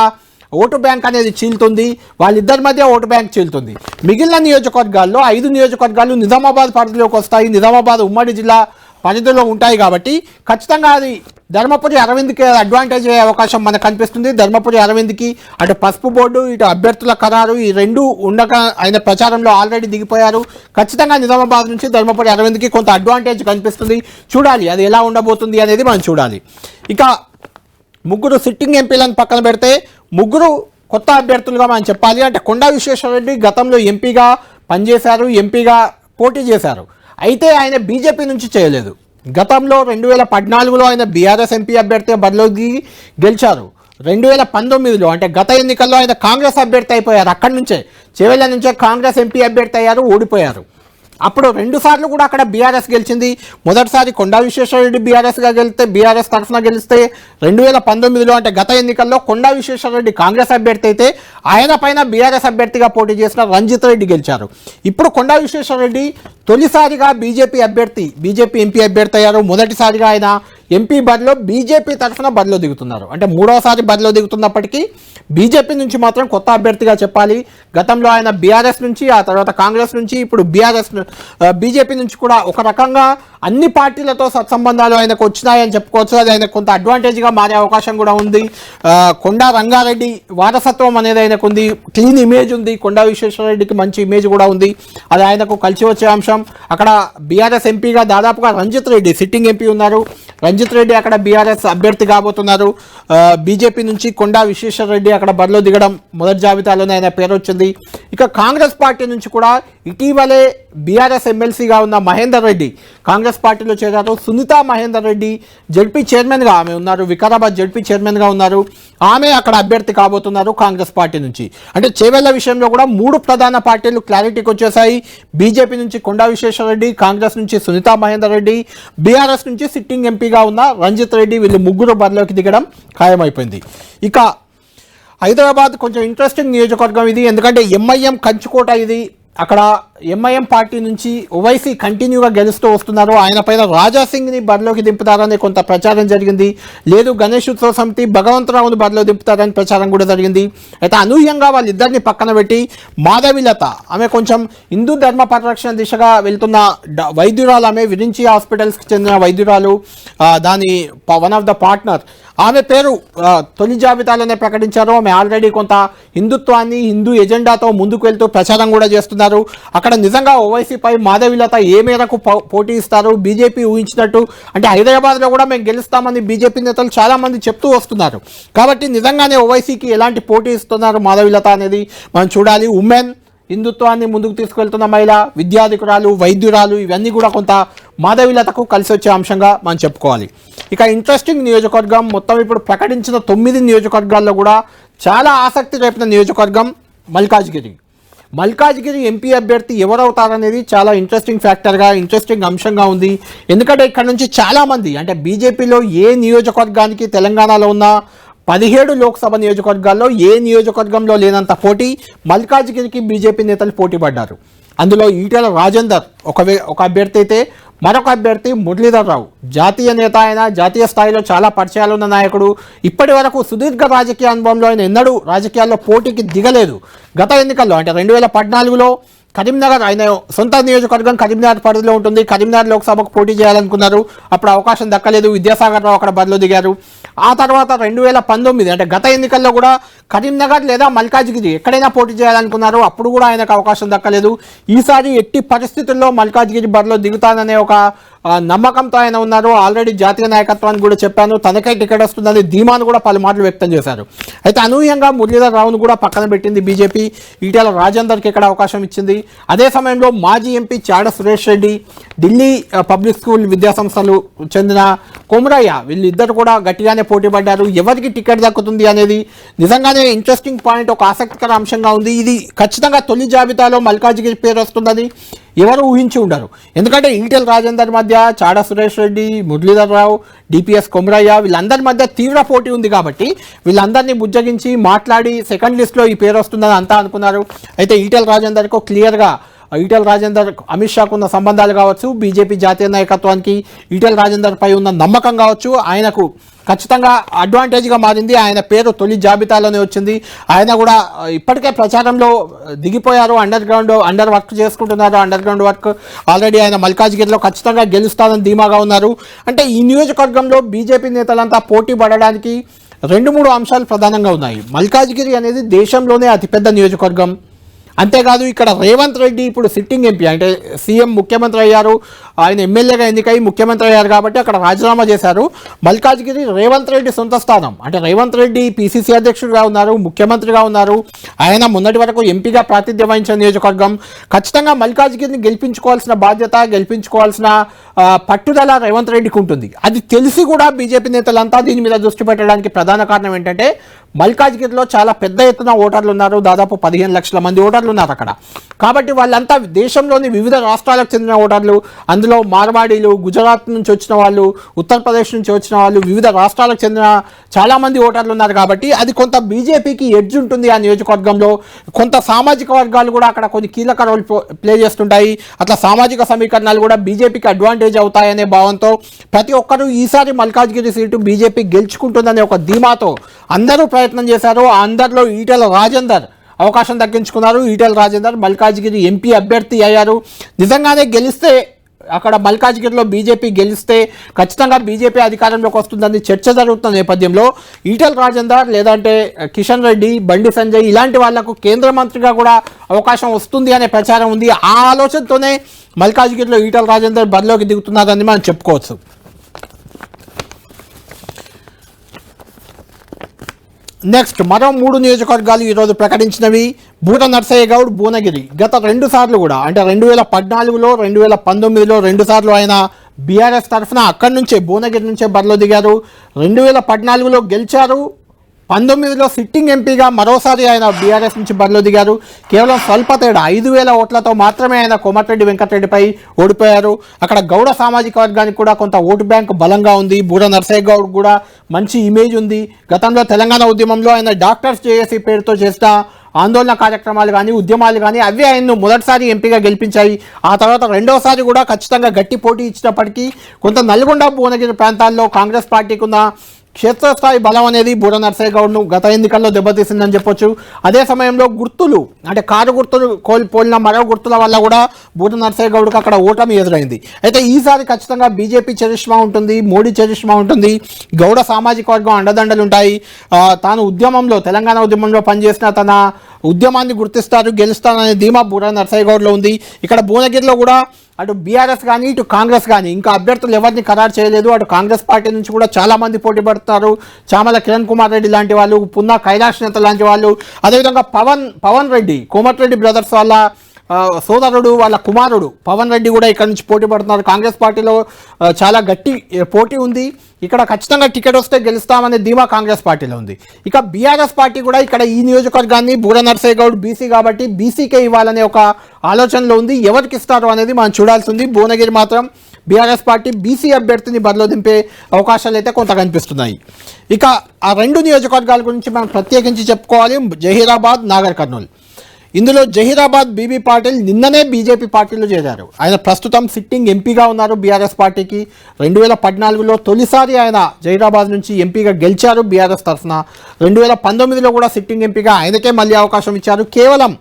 ఓటు బ్యాంక్ అనేది చీలుతుంది. వాళ్ళిద్దరి మధ్య ఓటు బ్యాంక్ చీలుతుంది. మిగిలిన నియోజకవర్గాల్లో 5 నియోజకవర్గాలు నిజామాబాద్ పరిధిలోకి వస్తాయి, నిజామాబాద్ ఉమ్మడి జిల్లా పరిధిలో ఉంటాయి. కాబట్టి ఖచ్చితంగా అది ధర్మపురి అరవింద్కి అడ్వాంటేజ్ అయ్యే అవకాశం మనకు కనిపిస్తుంది. ధర్మపురి అరవింద్కి అటు పసుపు బోర్డు, ఇటు అభ్యర్థుల ఖరారు ఈ రెండు ఉండగా ఆయన ప్రచారంలో ఆల్రెడీ దిగిపోయారు. ఖచ్చితంగా నిజామాబాద్ నుంచి ధర్మపురి అరవింద్కి కొంత అడ్వాంటేజ్ కనిపిస్తుంది. చూడాలి అది ఎలా ఉండబోతుంది అనేది మనం చూడాలి. ఇక ముగ్గురు సిట్టింగ్ ఎంపీలను పక్కన పెడితే ముగ్గురు కొత్త అభ్యర్థులుగా మనం చెప్పాలి. అంటే కొండా విశ్వేశ్వరరెడ్డి గతంలో ఎంపీగా పనిచేశారు, ఎంపీగా పోటీ చేశారు. అయితే ఆయన బీజేపీ నుంచి చేయలేదు. గతంలో 2014లో ఆయన బీఆర్ఎస్ ఎంపీ అభ్యర్థి బరిలోకి గెలిచారు. 2019లో అంటే గత ఎన్నికల్లో ఆయన కాంగ్రెస్ అభ్యర్థి అయిపోయారు. అక్కడి నుంచే చేవెళ్ళ నుంచే కాంగ్రెస్ ఎంపీ అభ్యర్థి అయ్యారు, ఓడిపోయారు. అప్పుడు 2 సార్లు కూడా అక్కడ బీఆర్ఎస్ గెలిచింది. మొదటిసారి కొండా విశ్వేశ్వరరెడ్డి బీఆర్ఎస్ తరఫున గెలిస్తే 2019లో అంటే గత ఎన్నికల్లో కొండా విశ్వేశ్వరరెడ్డి కాంగ్రెస్ అభ్యర్థి అయితే ఆయన పైన బీఆర్ఎస్ అభ్యర్థిగా పోటీ చేసిన రంజిత్ రెడ్డి గెలిచారు. ఇప్పుడు కొండా విశ్వేశ్వరరెడ్డి తొలిసారిగా బీజేపీ ఎంపీ అభ్యర్థి అయ్యారు. మొదటిసారిగా ఆయన ఎంపీ బరిలో బీజేపీ తరఫున బరిలో దిగుతున్నారు. అంటే 3వసారి బరిలో దిగుతున్నప్పటికీ బీజేపీ నుంచి మాత్రం కొత్త అభ్యర్థిగా చెప్పాలి. గతంలో ఆయన బీఆర్ఎస్ నుంచి, ఆ తర్వాత కాంగ్రెస్ నుంచి, ఇప్పుడు బీజేపీ నుంచి కూడా ఒక రకంగా అన్ని పార్టీలతో సత్సంబంధాలు ఆయనకు వచ్చినాయని చెప్పుకోవచ్చు. అది ఆయనకు కొంత అడ్వాంటేజ్గా మారే అవకాశం కూడా ఉంది. కొండా రంగారెడ్డి వారసత్వం అనేది ఆయనకు ఉంది, క్లీన్ ఇమేజ్ ఉంది. కొండా విశ్వేశ్వరరెడ్డికి మంచి ఇమేజ్ కూడా ఉంది, అది ఆయనకు కలిసి వచ్చే అంశం. అక్కడ బీఆర్ఎస్ ఎంపీగా దాదాపుగా రంజిత్ రెడ్డి సిట్టింగ్ ఎంపీ ఉన్నారు. రంజిత్ రెడ్డి అక్కడ బీఆర్ఎస్ అభ్యర్థి కాబోతున్నారు. బీజేపీ నుంచి కొండా విశ్వేశ్వరరెడ్డి అక్కడ బరిలో దిగడం మొదటి జాబితాలోనే ఆయన పేరు వచ్చింది. ఇక కాంగ్రెస్ పార్టీ నుంచి కూడా ఇటీవలే బీఆర్ఎస్ ఎమ్మెల్సీగా ఉన్న మహేందర్ రెడ్డి కాంగ్రెస్ పార్టీలో చేరారు. సునీత మహేందర్ రెడ్డి జడ్పీ చైర్మన్గా ఆమె ఉన్నారు, వికారాబాద్ జడ్పీ చైర్మన్గా ఉన్నారు. ఆమె అక్కడ అభ్యర్థి కాబోతున్నారు కాంగ్రెస్ పార్టీ నుంచి. అంటే చేవెళ్ల విషయంలో కూడా 3 ప్రధాన పార్టీలు క్లారిటీకి వచ్చేసాయి. బీజేపీ నుంచి కొండా విశ్వేశ్వరరెడ్డి, కాంగ్రెస్ నుంచి సునీత మహేందర్ రెడ్డి, బీఆర్ఎస్ నుంచి సిట్టింగ్ ఎంపీగా ఉన్న రంజిత్ రెడ్డి, వీళ్ళు ముగ్గురు బరిలోకి దిగడం ఖాయమైపోయింది. ఇక హైదరాబాద్ కొంచెం ఇంట్రెస్టింగ్ నియోజకవర్గం ఇది. ఎందుకంటే ఎంఐఎం కంచుకోట ఇది. అక్కడ ఎంఐఎం పార్టీ నుంచి ఓవైసీ కంటిన్యూగా గెలుస్తూ వస్తున్నారు. ఆయన పైన రాజాసింగ్ని బరిలోకి దింపుతారని కొంత ప్రచారం జరిగింది. లేదు గణేష్ ఉత్సవ సమితి భగవంతరావుని బరిలో దింపుతారని ప్రచారం కూడా జరిగింది. అయితే అనూహ్యంగా వాళ్ళిద్దరిని పక్కన పెట్టి మాధవిలత, ఆమె కొంచెం హిందూ ధర్మ పరిరక్షణ దిశగా వెళ్తున్న వైద్యురాలు, ఆమె విరించి హాస్పిటల్స్కి చెందిన వైద్యురాలు, దాని వన్ ఆఫ్ ద పార్ట్నర్, ఆమె పేరు తొలి జాబితాలోనే ప్రకటించారు. ఆమె ఆల్రెడీ కొంత హిందుత్వాన్ని, హిందూ ఎజెండాతో ముందుకు వెళ్తూ ప్రచారం కూడా చేస్తున్నారు. అక్కడ నిజంగా ఓవైసీపై మాధవిలత ఏ మేరకు పోటీ ఇస్తారు, బీజేపీ ఊహించినట్టు అంటే హైదరాబాద్లో కూడా మేము గెలుస్తామని బీజేపీ నేతలు చాలామంది చెప్తూ వస్తున్నారు. కాబట్టి నిజంగానే ఓవైసీకి ఎలాంటి పోటీ ఇస్తున్నారు మాధవిలత అనేది మనం చూడాలి. ఉమెన్, హిందుత్వాన్ని ముందుకు తీసుకెళ్తున్న మహిళ, విద్యాధికురాలు, వైద్యురాలు, ఇవన్నీ కూడా కొంత మాధవిలతకు కలిసి వచ్చే అంశంగా మనం చెప్పుకోవాలి. ఇక ఇంట్రెస్టింగ్ నియోజకవర్గం, మొత్తం ఇప్పుడు ప్రకటించిన 9 నియోజకవర్గాల్లో కూడా చాలా ఆసక్తి రేపిన నియోజకవర్గం మల్కాజ్గిరి ఎంపీ అభ్యర్థి ఎవరవుతారనేది చాలా ఇంట్రెస్టింగ్ అంశంగా ఉంది. ఎందుకంటే ఇక్కడ నుంచి చాలామంది అంటే బీజేపీలో ఏ నియోజకవర్గానికి తెలంగాణలో ఉన్న 17 లోక్సభ నియోజకవర్గాల్లో ఏ నియోజకవర్గంలో లేనంత పోటీ మల్కాజ్గిరికి బీజేపీ నేతలు పోటీ పడ్డారు. అందులో ఈటెల రాజేందర్ ఒక అభ్యర్థి అయితే మరొక అభ్యర్థి మురళీధర్ రావు, జాతీయ నేత, ఆయన జాతీయ స్థాయిలో చాలా పరిచయాలు ఉన్న నాయకుడు. ఇప్పటి వరకు సుదీర్ఘ రాజకీయ అనుభవంలో ఆయన ఎన్నడూ రాజకీయాల్లో పోటీకి దిగలేదు. గత ఎన్నికల్లో అంటే 2014లో కరీంనగర్, ఆయన సొంత నియోజకవర్గం కరీంనగర్ పరిధిలో ఉంటుంది, కరీంనగర్ లోక్సభకు పోటీ చేయాలనుకున్నారు. అప్పుడు అవకాశం దక్కలేదు. విద్యాసాగర్ రావు అక్కడ బరిలో దిగారు. ఆ తర్వాత 2019 అంటే గత ఎన్నికల్లో కూడా కరీంనగర్ లేదా మల్కాజ్గిరి ఎక్కడైనా పోటీ చేయాలనుకున్నారు, అప్పుడు కూడా ఆయనకు అవకాశం దక్కలేదు. ఈసారి ఎట్టి పరిస్థితుల్లో మల్కాజ్గిరి బరిలో దిగుతాననే ఒక నమ్మకంతో ఆయన ఉన్నారు. ఆల్రెడీ జాతీయ నాయకత్వానికి కూడా చెప్పాను, తనకే టికెట్ వస్తుందని ధీమాను కూడా పలుమార్లు వ్యక్తం చేశారు. అయితే అనూహ్యంగా మురళీధర్ రావును కూడా పక్కన పెట్టింది బీజేపీ. ఈటెల రాజేందర్కి ఇక్కడ అవకాశం ఇచ్చింది. అదే సమయంలో మాజీ MP Chada Suresh Reddy, Delhi public school విద్యాసంస్థలు చెందిన కొమరయ్య, వీళ్ళిద్దరు కూడా గట్టిగానే పోటీ పడ్డారు. ఎవరికి టికెట్ దక్కుతుంది అనేది నిజంగానే ఇంట్రెస్టింగ్ పాయింట్, ఒక ఆసక్తికర అంశంగా ఉంది. ఇది ఖచ్చితంగా తొలి జాబితాలో మల్కాజ్గిరి పేరు వస్తుందని ఎవరు ఊహించి ఉండరు. ఎందుకంటే ఈటెల రాజేందర్ మధ్య, చాడ సురేష్ రెడ్డి, మురళీధర్ రావు, డిపిఎస్ కొమరయ్య వీళ్ళందరి మధ్య తీవ్ర పోటీ ఉంది కాబట్టి వీళ్ళందరినీ బుజ్జగించి మాట్లాడి సెకండ్ లిస్ట్లో ఈ పేరు వస్తుందని అంతా అనుకున్నారు. అయితే ఈటెల రాజేందర్కు క్లియర్గా ఈటెల రాజేందర్ అమిత్ షాకు ఉన్న సంబంధాలు కావచ్చు, బీజేపీ జాతీయ నాయకత్వానికి ఈటెల రాజేందర్ పై ఉన్న నమ్మకం కావచ్చు, ఆయనకు ఖచ్చితంగా అడ్వాంటేజ్గా మారింది. ఆయన పేరు తొలి జాబితాలోనే వచ్చింది. ఆయన కూడా ఇప్పటికే ప్రచారంలో దిగిపోయారు, అండర్ వర్క్ చేసుకుంటున్నారు. అండర్ గ్రౌండ్ వర్క్ ఆల్రెడీ ఆయన మల్కాజ్గిరిలో ఖచ్చితంగా గెలుస్తానని ధీమాగా ఉన్నారు. అంటే ఈ నియోజకవర్గంలో బీజేపీ నేతలంతా పోటీ పడడానికి 2-3 అంశాలు ప్రధానంగా ఉన్నాయి. మల్కాజ్గిరి అనేది దేశంలోనే అతిపెద్ద నియోజకవర్గం. అంతేకాదు ఇక్కడ రేవంత్ రెడ్డి ఇప్పుడు సిట్టింగ్ ఎంపీ, అంటే సీఎం ముఖ్యమంత్రి అయ్యారు, ఆయన ఎమ్మెల్యేగా ఎన్నికై ముఖ్యమంత్రి అయ్యారు కాబట్టి అక్కడ రాజీనామా చేశారు. మల్కాజ్గిరి రేవంత్ రెడ్డి సొంత స్థానం. అంటే రేవంత్ రెడ్డి పీసీసీ అధ్యక్షుడిగా ఉన్నారు, ముఖ్యమంత్రిగా ఉన్నారు, ఆయన మొన్నటి వరకు ఎంపీగా ప్రాతినిధ్యం వహించిన నియోజకవర్గం. ఖచ్చితంగా మల్కాజ్గిరిని గెలిపించుకోవాల్సిన బాధ్యత, గెలిపించుకోవాల్సిన పట్టుదల రేవంత్ రెడ్డికి ఉంటుంది. అది తెలిసి కూడా బీజేపీ నేతలంతా దీని మీద దృష్టి పెట్టడానికి ప్రధాన కారణం ఏంటంటే మల్కాజ్గిరిలో చాలా పెద్ద ఎత్తున ఓటర్లు ఉన్నారు, దాదాపు 15 లక్షల మంది ఓటర్లు ఉన్నారు అక్కడ. కాబట్టి వాళ్ళంతా దేశంలోని వివిధ రాష్ట్రాలకు చెందిన ఓటర్లు, అందులో మార్వాడీలు, గుజరాత్ నుంచి వచ్చిన వాళ్ళు, ఉత్తరప్రదేశ్ నుంచి వచ్చిన వాళ్ళు, వివిధ రాష్ట్రాలకు చెందిన చాలామంది ఓటర్లు ఉన్నారు. కాబట్టి అది కొంత బీజేపీకి ఎడ్జ్ ఉంటుంది ఆ నియోజకవర్గంలో. కొంత సామాజిక వర్గాలు కూడా అక్కడ కొన్ని కీలక రోల్ ప్లే చేస్తుంటాయి. అట్లా సామాజిక సమీకరణాలు కూడా బీజేపీకి అడ్వాంటేజ్ అవుతాయనే భావంతో ప్రతి ఒక్కరూ ఈసారి మల్కాజ్గిరి సీటు బీజేపీ గెలుచుకుంటుందనే ఒక ధీమాతో అందరూ ప్రయత్నం చేశారు. అందరిలో ఈటెల రాజేందర్ అవకాశం దక్కించుకున్నారు. ఈటెల రాజేందర్ మల్కాజ్గిరి ఎంపీ అభ్యర్థి అయ్యారు. నిజంగానే గెలిస్తే, అక్కడ మల్కాజ్గిరిలో బీజేపీ గెలిస్తే ఖచ్చితంగా బీజేపీ అధికారంలోకి వస్తుందని చర్చ జరుగుతున్న నేపథ్యంలో ఈటెల రాజేందర్ లేదంటే కిషన్ రెడ్డి, బండి సంజయ్ ఇలాంటి వాళ్లకు కేంద్ర మంత్రిగా కూడా అవకాశం వస్తుంది అనే ప్రచారం ఉంది. ఆ ఆలోచనతోనే మల్కాజ్గిరిలో ఈటెల రాజేందర్ బరిలోకి దిగుతున్నారని మనం చెప్పుకోవచ్చు. నెక్స్ట్ మరో 3 నియోజకవర్గాలు ఈరోజు ప్రకటించినవి. బూర నర్సయ్య గౌడ్, భువనగిరి. గత 2 సార్లు కూడా, అంటే 2014లో, 2019లో 2 సార్లు ఆయన బీఆర్ఎస్ తరఫున అక్కడి నుంచే, భువనగిరి నుంచే బరిలో దిగారు. 2014లో గెలిచారు. 19లో సిట్టింగ్ ఎంపీగా మరోసారి ఆయన బీఆర్ఎస్ నుంచి బరిలో దిగారు. కేవలం స్వల్ప తేడా 5,000 ఓట్లతో మాత్రమే ఆయన కోమటిరెడ్డి వెంకటరెడ్డిపై ఓడిపోయారు. అక్కడ గౌడ సామాజిక వర్గానికి కూడా కొంత ఓటు బ్యాంక్ బలంగా ఉంది. బూర నర్సయ్య గౌడ్ కూడా మంచి ఇమేజ్ ఉంది. గతంలో తెలంగాణ ఉద్యమంలో ఆయన డాక్టర్స్ జేఏసీ పేరుతో చేసిన ఆందోళన కార్యక్రమాలు కానీ, ఉద్యమాలు కానీ అవే ఆయన్ను మొదటిసారి ఎంపీగా గెలిపించాయి. ఆ తర్వాత రెండవసారి కూడా ఖచ్చితంగా గట్టి పోటీ ఇచ్చినప్పటికీ కొంత నల్గొండ, భువనగిరి ప్రాంతాల్లో కాంగ్రెస్ పార్టీకి ఉన్న క్షేత్రస్థాయి బలం అనేది బూర నర్సయ్య గౌడ్ను గత ఎన్నికల్లో దెబ్బతీసిందని చెప్పొచ్చు. అదే సమయంలో గుర్తులు, అంటే కారు గుర్తులు కోల్పోయిన మరో గుర్తుల వల్ల కూడా బూర నర్సయ్య గౌడ్కి అక్కడ ఓటమి ఎదురైంది. అయితే ఈసారి ఖచ్చితంగా బీజేపీ చరిష్మా ఉంటుంది, మోడీ చరిష్మా ఉంటుంది, గౌడ సామాజిక వర్గం అండదండలు ఉంటాయి. తాను ఉద్యమంలో, తెలంగాణ ఉద్యమంలో పనిచేసిన తన ఉద్యమాన్ని గుర్తిస్తారు, గెలుస్తాననే ధీమా బూర నర్సయ్య గౌడ్లో ఉంది. ఇక్కడ భువనగిరిలో కూడా అటు బీఆర్ఎస్ కానీ, ఇటు కాంగ్రెస్ కానీ ఇంకా అభ్యర్థులు ఎవరిని ఖరారు చేయలేదు. అటు కాంగ్రెస్ పార్టీ నుంచి కూడా చాలామంది పోటీ పడుతున్నారు. చామల కిరణ్ కుమార్ రెడ్డి లాంటి వాళ్ళు, పున్నా కైలాష్ నేత లాంటి వాళ్ళు, అదేవిధంగా పవన్ రెడ్డి, కోమటిరెడ్డి బ్రదర్స్ వాళ్ళ సోదరుడు, వాళ్ళ కుమారుడు పవన్ రెడ్డి కూడా ఇక్కడ నుంచి పోటీ పడుతున్నారు. కాంగ్రెస్ పార్టీలో చాలా గట్టి పోటీ ఉంది. ఇక్కడ ఖచ్చితంగా టికెట్ వస్తే గెలుస్తామనే ధీమా కాంగ్రెస్ పార్టీలో ఉంది. ఇక బీఆర్ఎస్ పార్టీ కూడా ఇక్కడ ఈ నియోజకవర్గాన్ని, బూర నర్సయ్య గౌడ్ బీసీ కాబట్టి బీసీకే ఇవ్వాలనే ఒక ఆలోచనలో ఉంది. ఎవరికి ఇస్తారు అనేది మనం చూడాల్సి ఉంది. భువనగిరి మాత్రం బీఆర్ఎస్ పార్టీ బీసీ అభ్యర్థిని బరిలో దింపే అవకాశాలు అయితే కొంత కనిపిస్తున్నాయి. ఇక ఆ 2 నియోజకవర్గాల గురించి మనం ప్రత్యేకించి చెప్పుకోవాలి. జహీరాబాద్, నాగర్ కర్నూల్. ఇందులో జహీరాబాద్ బీబీ పాటిల్ నిన్ననే బీజేపీ పార్టీలో చేరారు. ఆయన ప్రస్తుతం సిట్టింగ్ ఎంపీగా ఉన్నారు బీఆర్ఎస్ పార్టీకి. 2014లో తొలిసారి ఆయన జహీరాబాద్ నుంచి ఎంపీగా గెలిచారు బీఆర్ఎస్ తరఫున. 2019లో కూడా సిట్టింగ్ ఎంపీగా ఆయనకే మళ్ళీ అవకాశం ఇచ్చారు. కేవలం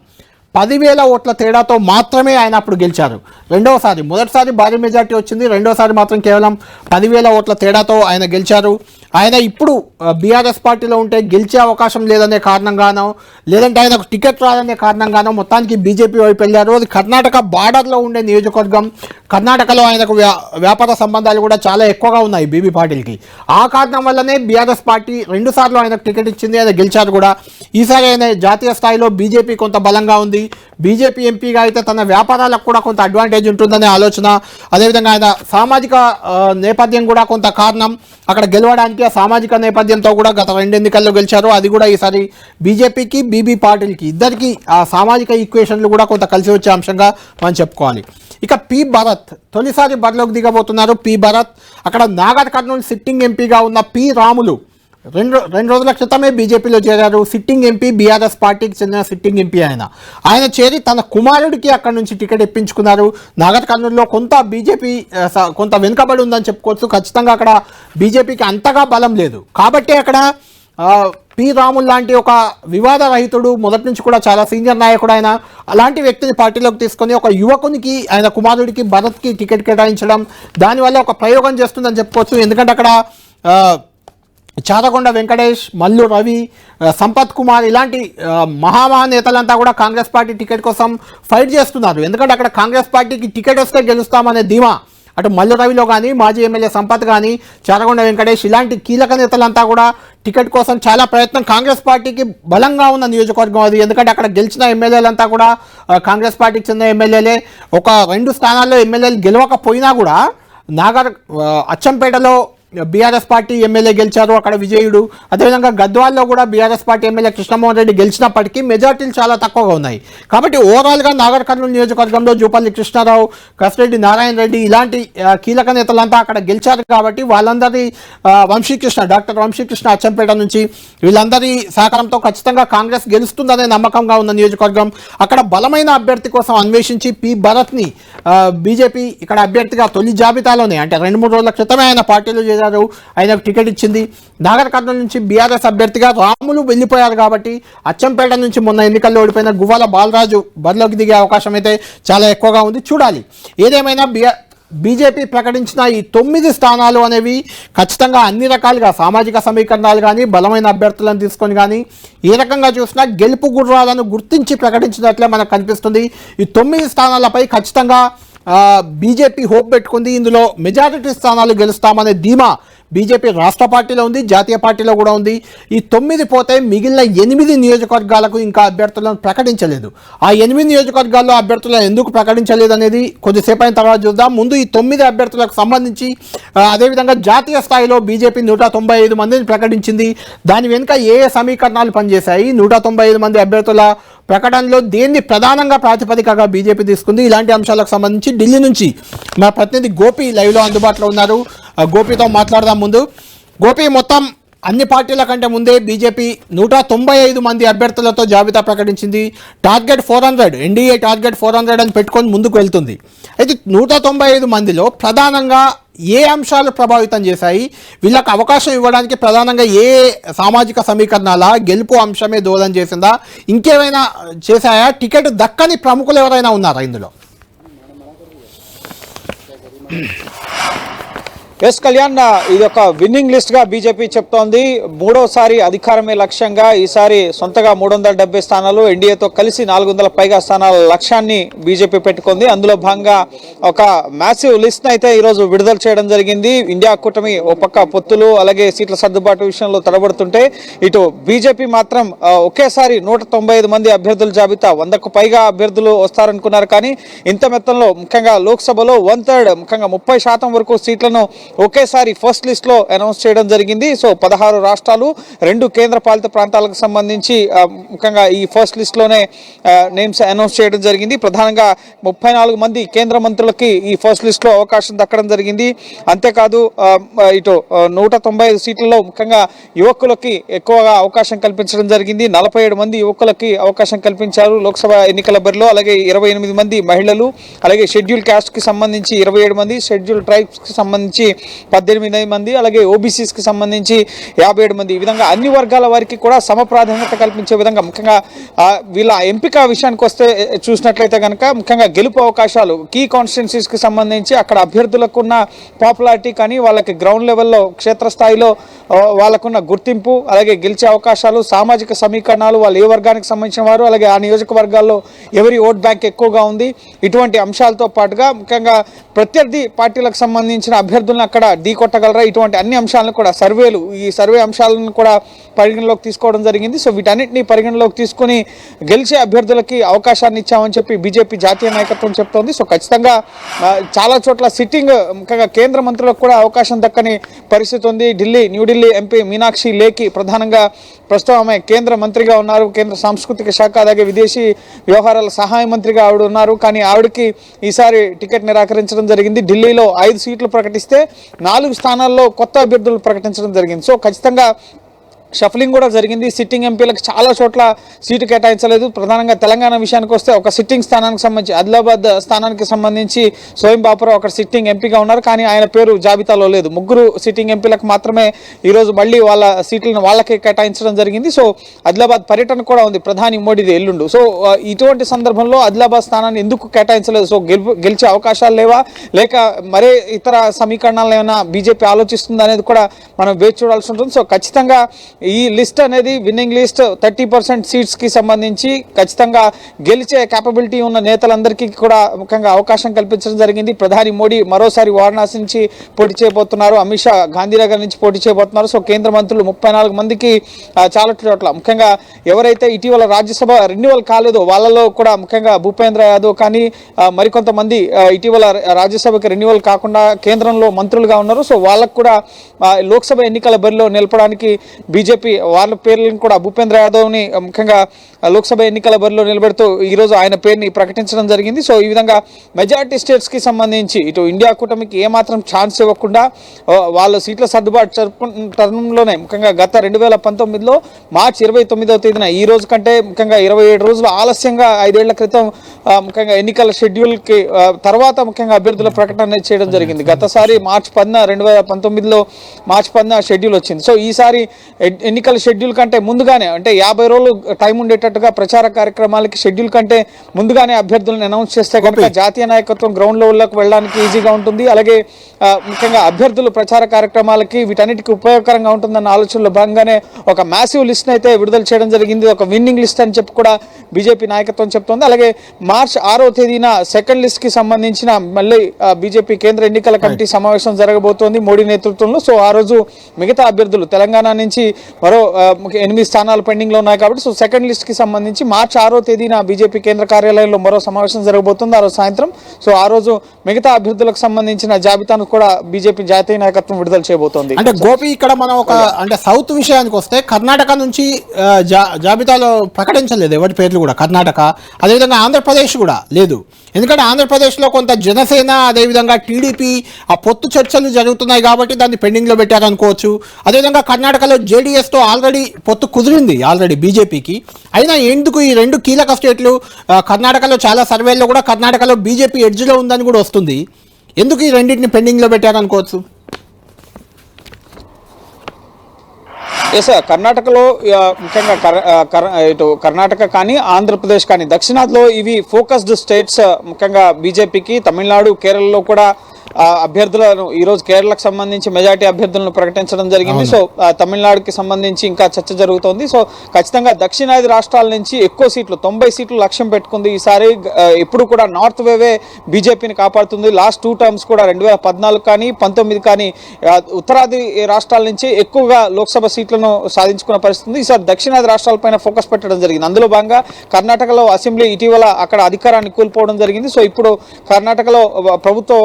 10,000 ఓట్ల తేడాతో మాత్రమే ఆయన అప్పుడు గెలిచారు. రెండవసారి, మొదటిసారి భారీ మెజార్టీ వచ్చింది, రెండోసారి మాత్రం కేవలం 10,000 ఓట్ల తేడాతో ఆయన గెలిచారు. ఆయన ఇప్పుడు బీఆర్ఎస్ పార్టీలో ఉంటే గెలిచే అవకాశం లేదనే కారణంగానో, లేదంటే ఆయనకు టికెట్ రాదనే కారణంగానో మొత్తానికి బీజేపీ వైపు వెళ్ళారు. అది కర్ణాటక బార్డర్లో ఉండే నియోజకవర్గం. కర్ణాటకలో ఆయనకు వ్యాపార సంబంధాలు కూడా చాలా ఎక్కువగా ఉన్నాయి బీబీ పాటిల్కి. ఆ కారణం వల్లనే బీఆర్ఎస్ పార్టీ 2 సార్లు ఆయనకు టికెట్ ఇచ్చింది, ఆయన గెలిచారు కూడా. ఈసారి ఆయన జాతీయ స్థాయిలో బీజేపీ కొంత బలంగా ఉంది. బీజేపీ ఎంపీగా అయితే తన వ్యాపారాలకు కూడా కొంత అడ్వాంటేజ్ ఉంటుందనే ఆలోచన, అదేవిధంగా ఆయన సామాజిక నేపథ్యం కూడా కొంత కారణం అక్కడ గెలవడానికి. ఆ సామాజిక నేపథ్యంతో కూడా గత 2 ఎన్నికల్లో గెలిచారు. అది కూడా ఈసారి బీజేపీకి బీబీ పాటిల్కి ఇద్దరికి ఆ సామాజిక ఈక్వేషన్లు కూడా కొంత కలిసి వచ్చే అంశంగా మనం చెప్పుకోవాలి. ఇక పి భరత్ తొలిసారి బరిలోకి దిగబోతున్నారు. పి భరత్ అక్కడ నాగర్ కర్నూలు సిట్టింగ్ ఎంపీగా ఉన్న పి రాములు రెండు రోజుల క్రితమే బీజేపీలో చేరారు. సిట్టింగ్ ఎంపీ, బీఆర్ఎస్ పార్టీకి చెందిన సిట్టింగ్ ఎంపీ ఆయన చేరి తన కుమారుడికి అక్కడ నుంచి టికెట్ ఇప్పించుకున్నారు. నాగర్ కర్నూలులో కొంత బీజేపీ కొంత వెనుకబడి ఉందని చెప్పుకోవచ్చు. ఖచ్చితంగా అక్కడ బీజేపీకి అంతగా బలం లేదు కాబట్టి అక్కడ పి రాములు లాంటి ఒక వివాద రహితుడు, మొదటి నుంచి కూడా చాలా సీనియర్ నాయకుడు ఆయన, అలాంటి వ్యక్తిని పార్టీలోకి తీసుకొని ఒక యువకునికి, ఆయన కుమారుడికి భరత్కి టికెట్ కేటాయించడం దానివల్ల ఒక ప్రయోగం చేస్తుందని చెప్పుకోవచ్చు. ఎందుకంటే అక్కడ చారకొండ వెంకటేష్, మల్లు రవి, సంపత్ కుమార్ ఇలాంటి మహానేతలంతా కూడా కాంగ్రెస్ పార్టీ టికెట్ కోసం ఫైట్ చేస్తున్నారు. ఎందుకంటే అక్కడ కాంగ్రెస్ పార్టీకి టికెట్ వస్తే గెలుస్తామనే ధీమా అటు మల్లు రవిలో కానీ, మాజీ ఎమ్మెల్యే సంపత్ కానీ, చారకొండ వెంకటేష్ ఇలాంటి కీలక నేతలంతా కూడా టికెట్ కోసం చాలా ప్రయత్నం. కాంగ్రెస్ పార్టీకి బలంగా ఉన్న నియోజకవర్గం అది. ఎందుకంటే అక్కడ గెలిచిన ఎమ్మెల్యేలంతా కూడా కాంగ్రెస్ పార్టీకి చెందిన ఎమ్మెల్యేలే. ఒక 2 స్థానాల్లో ఎమ్మెల్యేలు గెలవకపోయినా కూడా అచ్చంపేటలో బీఆర్ఎస్ పార్టీ ఎమ్మెల్యే గెలిచారు, అక్కడ విజయుడు. అదేవిధంగా గద్వాల్లో కూడా బీఆర్ఎస్ పార్టీ ఎమ్మెల్యే కృష్ణమోహన్ రెడ్డి గెలిచినప్పటికీ మెజార్టీలు చాలా తక్కువగా ఉన్నాయి. కాబట్టి ఓవరాల్గా నాగర్ కర్నూలు నియోజకవర్గంలో జూపల్లి కృష్ణారావు, కసిరెడ్డి నారాయణ రెడ్డి ఇలాంటి కీలక నేతలంతా అక్కడ గెలిచారు. కాబట్టి వాళ్ళందరి డాక్టర్ వంశీకృష్ణ అచ్చంపేట నుంచి వీళ్ళందరి సహకారంతో ఖచ్చితంగా కాంగ్రెస్ గెలుస్తుందనే నమ్మకంగా ఉన్న నియోజకవర్గం. అక్కడ బలమైన అభ్యర్థి కోసం అన్వేషించి పి భరత్ని బీజేపీ ఇక్కడ అభ్యర్థిగా తొలి జాబితాలోనే, అంటే 2-3 రోజుల క్రితమే ఆయన పార్టీలో ఆయనకు టికెట్ ఇచ్చింది. నాగర్ కర్నూలు నుంచి బీఆర్ఎస్ అభ్యర్థిగా రాములు వెళ్ళిపోయారు కాబట్టి అచ్చంపేట నుంచి మొన్న ఎన్నికల్లో ఓడిపోయిన గువ్వాల బాలరాజు బరిలోకి దిగే అవకాశం అయితే చాలా ఎక్కువగా ఉంది. చూడాలి. ఏదేమైనా బీజేపీ ప్రకటించిన ఈ 9 స్థానాలు అనేవి ఖచ్చితంగా అన్ని రకాలుగా సామాజిక సమీకరణాలు కానీ, బలమైన అభ్యర్థులను తీసుకొని కానీ ఏ రకంగా చూసినా గెలుపు గుర్రాలను గుర్తించి ప్రకటించినట్లే మనకు కనిపిస్తుంది. ఈ 9 స్థానాలపై ఖచ్చితంగా బీజేపీ హోప్ పెట్టుకుంది. ఇందులో మెజారిటీ స్థానాలు గెలుస్తామనే ధీమా బీజేపీ రాష్ట్ర పార్టీలో ఉంది, జాతీయ పార్టీలో కూడా ఉంది. ఈ 9 పోతే మిగిలిన 8 నియోజకవర్గాలకు ఇంకా అభ్యర్థులను ప్రకటించలేదు. ఆ 8 నియోజకవర్గాల్లో అభ్యర్థులను ఎందుకు ప్రకటించలేదు అనేది కొద్దిసేపు అయిన తర్వాత చూద్దాం. ముందు ఈ 9 అభ్యర్థులకు సంబంధించి అదేవిధంగా జాతీయ స్థాయిలో బీజేపీ 195 మందిని ప్రకటించింది. దాని వెనుక ఏ సమీకరణాలు పనిచేశాయి, 195 మంది అభ్యర్థుల ప్రకటనలో దేన్ని ప్రధానంగా ప్రాతిపదికగా బీజేపీ తీసుకుంది, ఇలాంటి అంశాలకు సంబంధించి ఢిల్లీ నుంచి మా ప్రతినిధి గోపి లైవ్లో అందుబాటులో ఉన్నారు. గోపితో మాట్లాడదాం. ముందు గోపి, మొత్తం అన్ని పార్టీల కంటే ముందే బీజేపీ 195 మంది అభ్యర్థులతో జాబితా ప్రకటించింది. టార్గెట్ 400, ఎన్డీఏ టార్గెట్ 400 అని పెట్టుకొని ముందుకు వెళ్తుంది. అయితే 195 మందిలో ప్రధానంగా ఏ అంశాలు ప్రభావితం చేశాయి, వీళ్ళకి అవకాశం ఇవ్వడానికి ప్రధానంగా ఏ సామాజిక సమీకరణాల గెలుపు అంశమే దోహదం చేసిందా, ఇంకేమైనా చేశాయా, టికెట్ దక్కని ప్రముఖులు ఎవరైనా ఉన్నారా ఇందులో? ఎస్ కళ్యాణ్, ఇది ఒక విన్నింగ్ లిస్ట్ గా బీజేపీ చెప్తోంది. 3వసారి అధికారమే లక్ష్యంగా ఈసారి సొంతగా 370 స్థానాలు, ఎన్డీఏతో కలిసి 400 పైగా స్థానాల లక్ష్యాన్ని బీజేపీ పెట్టుకుంది. అందులో భాగంగా ఒక మ్యాసివ్ లిస్ట్ అయితే ఈరోజు విడుదల చేయడం జరిగింది. ఇండియా కూటమి ఓ పక్క పొత్తులు, అలాగే సీట్ల సర్దుబాటు విషయంలో తడబడుతుంటే ఇటు బీజేపీ మాత్రం ఒకేసారి 195 మంది అభ్యర్థుల జాబితా, 100కు పైగా అభ్యర్థులు వస్తారనుకున్నారు. కానీ ఇంత మొత్తంలో ముఖ్యంగా లోక్సభలో 1/3, ముఖ్యంగా 30% వరకు సీట్లను ఒకేసారి ఫస్ట్ లిస్ట్ లో అనౌన్స్ చేయడం జరిగింది. సో 16 రాష్ట్రాలు, 2 కేంద్ర పాలిత ప్రాంతాలకు సంబంధించి ముఖ్యంగా ఈ ఫస్ట్ లిస్ట్ లోనే నేమ్స్ అనౌన్స్ చేయడం జరిగింది. ప్రధానంగా 34 మంది కేంద్ర మంత్రులకి ఈ ఫస్ట్ లిస్ట్ లో అవకాశం దక్కడం జరిగింది. అంతేకాదు ఇటు 195 సీట్లలో ముఖ్యంగా యువకులకి ఎక్కువగా అవకాశం కల్పించడం జరిగింది. 47 మంది యువకులకి అవకాశం కల్పించారు లోక్సభ ఎన్నికల బరిలో. అలాగే 28 మంది మహిళలు, అలాగే షెడ్యూల్ క్యాస్ట్ కి సంబంధించి 27 మంది, షెడ్యూల్ ట్రైబ్స్ కి సంబంధించి 18 మంది, అలాగే ఓబీసీస్కి సంబంధించి 57 మంది. ఈ విధంగా అన్ని వర్గాల వారికి కూడా సమ ప్రాధాన్యత కల్పించే విధంగా ముఖ్యంగా వీళ్ళ ఎంపిక విషయానికి వస్తే చూసినట్లయితే కనుక ముఖ్యంగా గెలుపు అవకాశాలు కీ కాన్స్టిట్యున్సీస్కి సంబంధించి అక్కడ అభ్యర్థులకు ఉన్న పాపులారిటీ కానీ వాళ్ళకి గ్రౌండ్ లెవెల్లో క్షేత్రస్థాయిలో వాళ్ళకున్న గుర్తింపు, అలాగే గెలిచే అవకాశాలు, సామాజిక సమీకరణాలు, వాళ్ళు ఏ వర్గానికి సంబంధించిన వారు, అలాగే ఆ నియోజకవర్గాల్లో ఎవరి ఓట్ బ్యాంక్ ఎక్కువగా ఉంది, ఇటువంటి అంశాలతో పాటుగా ముఖ్యంగా ప్రత్యర్థి పార్టీలకు సంబంధించిన అభ్యర్థులను అక్కడ ఢీకొట్టగలరా, ఇటువంటి అన్ని అంశాలను కూడా ఈ సర్వే అంశాలను కూడా పరిగణలోకి తీసుకోవడం జరిగింది. సో వీటన్నిటిని పరిగణలోకి తీసుకుని గెలిచే అభ్యర్థులకి అవకాశాన్ని ఇచ్చామని చెప్పి బీజేపీ జాతీయ నాయకత్వం చెప్తోంది. సో ఖచ్చితంగా చాలా చోట్ల సిట్టింగ్ ముఖ్యంగా కేంద్ర మంత్రులకు కూడా అవకాశం దక్కని పరిస్థితి ఉంది. న్యూఢిల్లీ ఎంపీ మీనాక్షి లేఖి ప్రధానంగా ప్రస్తుతం ఆమె కేంద్ర మంత్రిగా ఉన్నారు, కేంద్ర సాంస్కృతిక శాఖ అలాగే విదేశీ వ్యవహారాల సహాయ మంత్రిగా ఆవిడ ఉన్నారు. కానీ ఆవిడకి ఈసారి టికెట్ నిరాకరించడం జరిగింది. ఢిల్లీలో 5 సీట్లు ప్రకటిస్తే 4 స్థానాల్లో కొత్త అభ్యర్థులు ప్రకటించడం జరిగింది. సో ఖచ్చితంగా షఫలింగ్ కూడా జరిగింది. సిట్టింగ్ ఎంపీలకు చాలా చోట్ల సీటు కేటాయించలేదు. ప్రధానంగా తెలంగాణ విషయానికి వస్తే ఒక సిట్టింగ్ స్థానానికి సంబంధించి ఆదిలాబాద్ స్థానానికి సంబంధించి స్వయం బాపురావు ఒక సిట్టింగ్ ఎంపీగా ఉన్నారు, కానీ ఆయన పేరు జాబితాలో లేదు. 3 సిట్టింగ్ ఎంపీలకు మాత్రమే ఈరోజు మళ్ళీ వాళ్ళ సీట్లను వాళ్ళకే కేటాయించడం జరిగింది. సో ఆదిలాబాద్ పర్యటన కూడా ఉంది ప్రధాని మోడీది ఎల్లుండు. సో ఇటువంటి సందర్భంలో ఆదిలాబాద్ స్థానాన్ని ఎందుకు కేటాయించలేదు? సో గెలిచే అవకాశాలు లేవా, లేక మరే ఇతర సమీకరణాలు ఏమైనా బీజేపీ ఆలోచిస్తుందా అనేది కూడా మనం వేచి చూడాల్సి ఉంటుంది. సో ఖచ్చితంగా ఈ లిస్ట్ అనేది విన్నింగ్ లిస్ట్ 30% సీట్స్కి సంబంధించి ఖచ్చితంగా గెలిచే క్యాపబిలిటీ ఉన్న నేతలందరికీ కూడా ముఖ్యంగా అవకాశం కల్పించడం జరిగింది. ప్రధాని మోడీ మరోసారి వారణాసి నుంచి పోటీ చేయబోతున్నారు, అమిత్ షా గాంధీనగర్ నుంచి పోటీ చేయబోతున్నారు. సో కేంద్ర మంత్రులు 34 మందికి చాలా చోట్ల ముఖ్యంగా ఎవరైతే ఇటీవల రాజ్యసభ రెన్యువల్ కాలేదో వాళ్ళలో కూడా ముఖ్యంగా భూపేంద్ర యాదవ్ కానీ మరికొంతమంది ఇటీవల రాజ్యసభకి రెన్యువల్ కాకుండా కేంద్రంలో మంత్రులుగా ఉన్నారు. సో వాళ్ళకు కూడా లోక్సభ ఎన్నికల బరిలో నిలపడానికి బీజేపీ వాళ్ళ పేర్లను కూడా భూపేంద్ర యాదవ్ని ముఖ్యంగా లోక్సభ ఎన్నికల బరిలో నిలబెడుతూ ఈరోజు ఆయన పేరుని ప్రకటించడం జరిగింది. సో ఈ విధంగా మెజారిటీ స్టేట్స్కి సంబంధించి ఇటు ఇండియా కూటమికి ఏమాత్రం ఛాన్స్ ఇవ్వకుండా వాళ్ళ సీట్ల సర్దుబాటు తరుణంలోనే ముఖ్యంగా గత 2019లో మార్చి 29వ తేదీన ఈ రోజు కంటే ముఖ్యంగా 27 రోజులు ఆలస్యంగా 5 ఏళ్ల క్రితం ముఖ్యంగా ఎన్నికల షెడ్యూల్కి తర్వాత ముఖ్యంగా అభ్యర్థుల ప్రకటన అనేది చేయడం జరిగింది. గతసారి మార్చి 10 2019లో మార్చి 10 షెడ్యూల్ వచ్చింది. సో ఈసారి ఎన్నికల షెడ్యూల్ కంటే ముందుగానే అంటే 50 రోజులు టైం ఉండేటట్టుగా ప్రచార కార్యక్రమాలకి షెడ్యూల్ కంటే ముందుగానే అభ్యర్థులను అనౌన్స్ చేస్తే కనుక జాతీయ నాయకత్వం గ్రౌండ్ లెవెల్లోకి వెళ్ళడానికి ఈజీగా ఉంటుంది. అలాగే ముఖ్యంగా అభ్యర్థులు ప్రచార కార్యక్రమాలకి వీటన్నిటికీ ఉపయోగకరంగా ఉంటుందన్న ఆలోచనలో భాగంగానే ఒక మ్యాసివ్ లిస్ట్ అయితే విడుదల చేయడం జరిగింది. ఒక విన్నింగ్ లిస్ట్ అని చెప్పి కూడా బీజేపీ నాయకత్వం చెప్తోంది. అలాగే మార్చి 6వ తేదీన సెకండ్ లిస్ట్కి సంబంధించిన మళ్ళీ బీజేపీ కేంద్ర ఎన్నికల కమిటీ సమావేశం జరగబోతోంది మోడీ నేతృత్వంలో. సో ఆ రోజు మిగతా అభ్యర్థులు తెలంగాణ నుంచి మరో 8 స్థానాలు పెండింగ్లో ఉన్నాయి కాబట్టి సో సెకండ్ లిస్ట్కి సంబంధించి మార్చి 6వ తేదీన బీజేపీ కేంద్ర కార్యాలయంలో మరో సమావేశం జరగబోతుంది ఆ రోజు సాయంత్రం. సో ఆ రోజు మిగతా అభ్యర్థులకు సంబంధించిన జాబితాను కూడా బీజేపీ జాతీయ నాయకత్వం విడుదల చేయబోతోంది. అంటే గోపి ఇక్కడ మనం అంటే సౌత్ విషయానికి వస్తే కర్ణాటక నుంచి జాబితాలో ప్రకటించలేదు ఎవరి పేర్లు కూడా. కర్ణాటక అదేవిధంగా ఆంధ్రప్రదేశ్ కూడా లేదు. ఎందుకంటే ఆంధ్రప్రదేశ్లో కొంత జనసేన అదేవిధంగా టీడీపీ ఆ పొత్తు చర్చలు జరుగుతున్నాయి కాబట్టి దాన్ని పెండింగ్లో పెట్టారనుకోవచ్చు. అదేవిధంగా కర్ణాటకలో జేడీఎస్తో ఆల్రెడీ పొత్తు కుదిరింది బీజేపీకి. అయినా ఎందుకు ఈ 2 కీలక స్టేట్లు కర్ణాటకలో చాలా సర్వేల్లో కూడా కర్ణాటకలో బీజేపీ ఎడ్జ్లో ఉందని కూడా వస్తుంది. ఎందుకు ఈ రెండింటిని పెండింగ్లో పెట్టారనుకోవచ్చు? కర్ణాటకలో ముఖ్యంగా ఇటు కర్ణాటక కానీ ఆంధ్రప్రదేశ్ కానీ దక్షిణాదిలో ఇవి ఫోకస్డ్ స్టేట్స్ ముఖ్యంగా బీజేపీకి. తమిళనాడు కేరళలో కూడా అభ్యర్థులను ఈరోజు కేరళకు సంబంధించి మెజార్టీ అభ్యర్థులను ప్రకటించడం జరిగింది. సో తమిళనాడుకి సంబంధించి ఇంకా చర్చ జరుగుతోంది. సో ఖచ్చితంగా దక్షిణాది రాష్ట్రాల నుంచి ఎక్కువ సీట్లు 90 సీట్లు లక్ష్యం పెట్టుకుంది ఈసారి. ఎప్పుడు కూడా నార్త్ వేవే బీజేపీని కాపాడుతుంది. లాస్ట్ 2 టర్మ్స్ కూడా 2014 కానీ 19 కానీ ఉత్తరాది రాష్ట్రాల నుంచి ఎక్కువగా లోక్సభ సీట్లను సాధించుకున్న పరిస్థితి. ఈసారి దక్షిణాది రాష్ట్రాలపైన ఫోకస్ పెట్టడం జరిగింది. అందులో భాగంగా కర్ణాటకలో అసెంబ్లీ ఇటీవల అక్కడ అధికారాన్ని కోల్పోవడం జరిగింది. సో ఇప్పుడు కర్ణాటకలో ప్రభుత్వ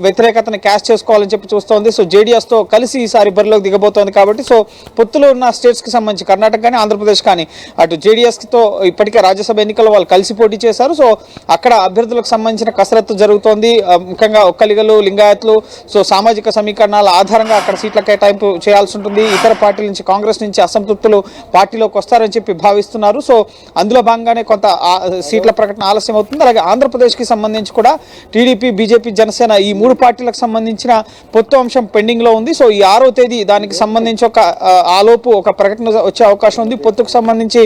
వ్యతిరేకతను క్యాష్ చేసుకోవాలని చెప్పి చూస్తోంది. సో జేడీఎస్తో కలిసి ఈసారి బరిలోకి దిగబోతోంది కాబట్టి సో పొత్తులో ఉన్న స్టేట్స్కి సంబంధించి కర్ణాటక కానీ ఆంధ్రప్రదేశ్ కానీ అటు జేడీఎస్తో ఇప్పటికే రాజ్యసభ ఎన్నికల్లో వాళ్ళు కలిసి పోటీ చేశారు. సో అక్కడ అభ్యర్థులకు సంబంధించిన కసరత్తు జరుగుతోంది. ముఖ్యంగా ఒక్కలిగలు లింగాయత్లు సో సామాజిక సమీకరణాల ఆధారంగా అక్కడ సీట్ల కేటాయింపు చేయాల్సి ఉంటుంది. ఇతర పార్టీల నుంచి కాంగ్రెస్ నుంచి అసంతృప్తులు పార్టీలోకి వస్తారని చెప్పి భావిస్తున్నారు. సో అందులో భాగంగానే కొంత సీట్ల ప్రకటన ఆలస్యం అవుతుంది. అలాగే ఆంధ్రప్రదేశ్కి సంబంధించి కూడా టీడీపీ బీజేపీ జనసేన ఈ మూడు పార్టీలకు సంబంధించిన పొత్తు అంశం పెండింగ్లో ఉంది. సో ఈ 6వ తేదీ దానికి సంబంధించి ఆలోపు ఒక ప్రకటన వచ్చే అవకాశం ఉంది. పొత్తుకు సంబంధించి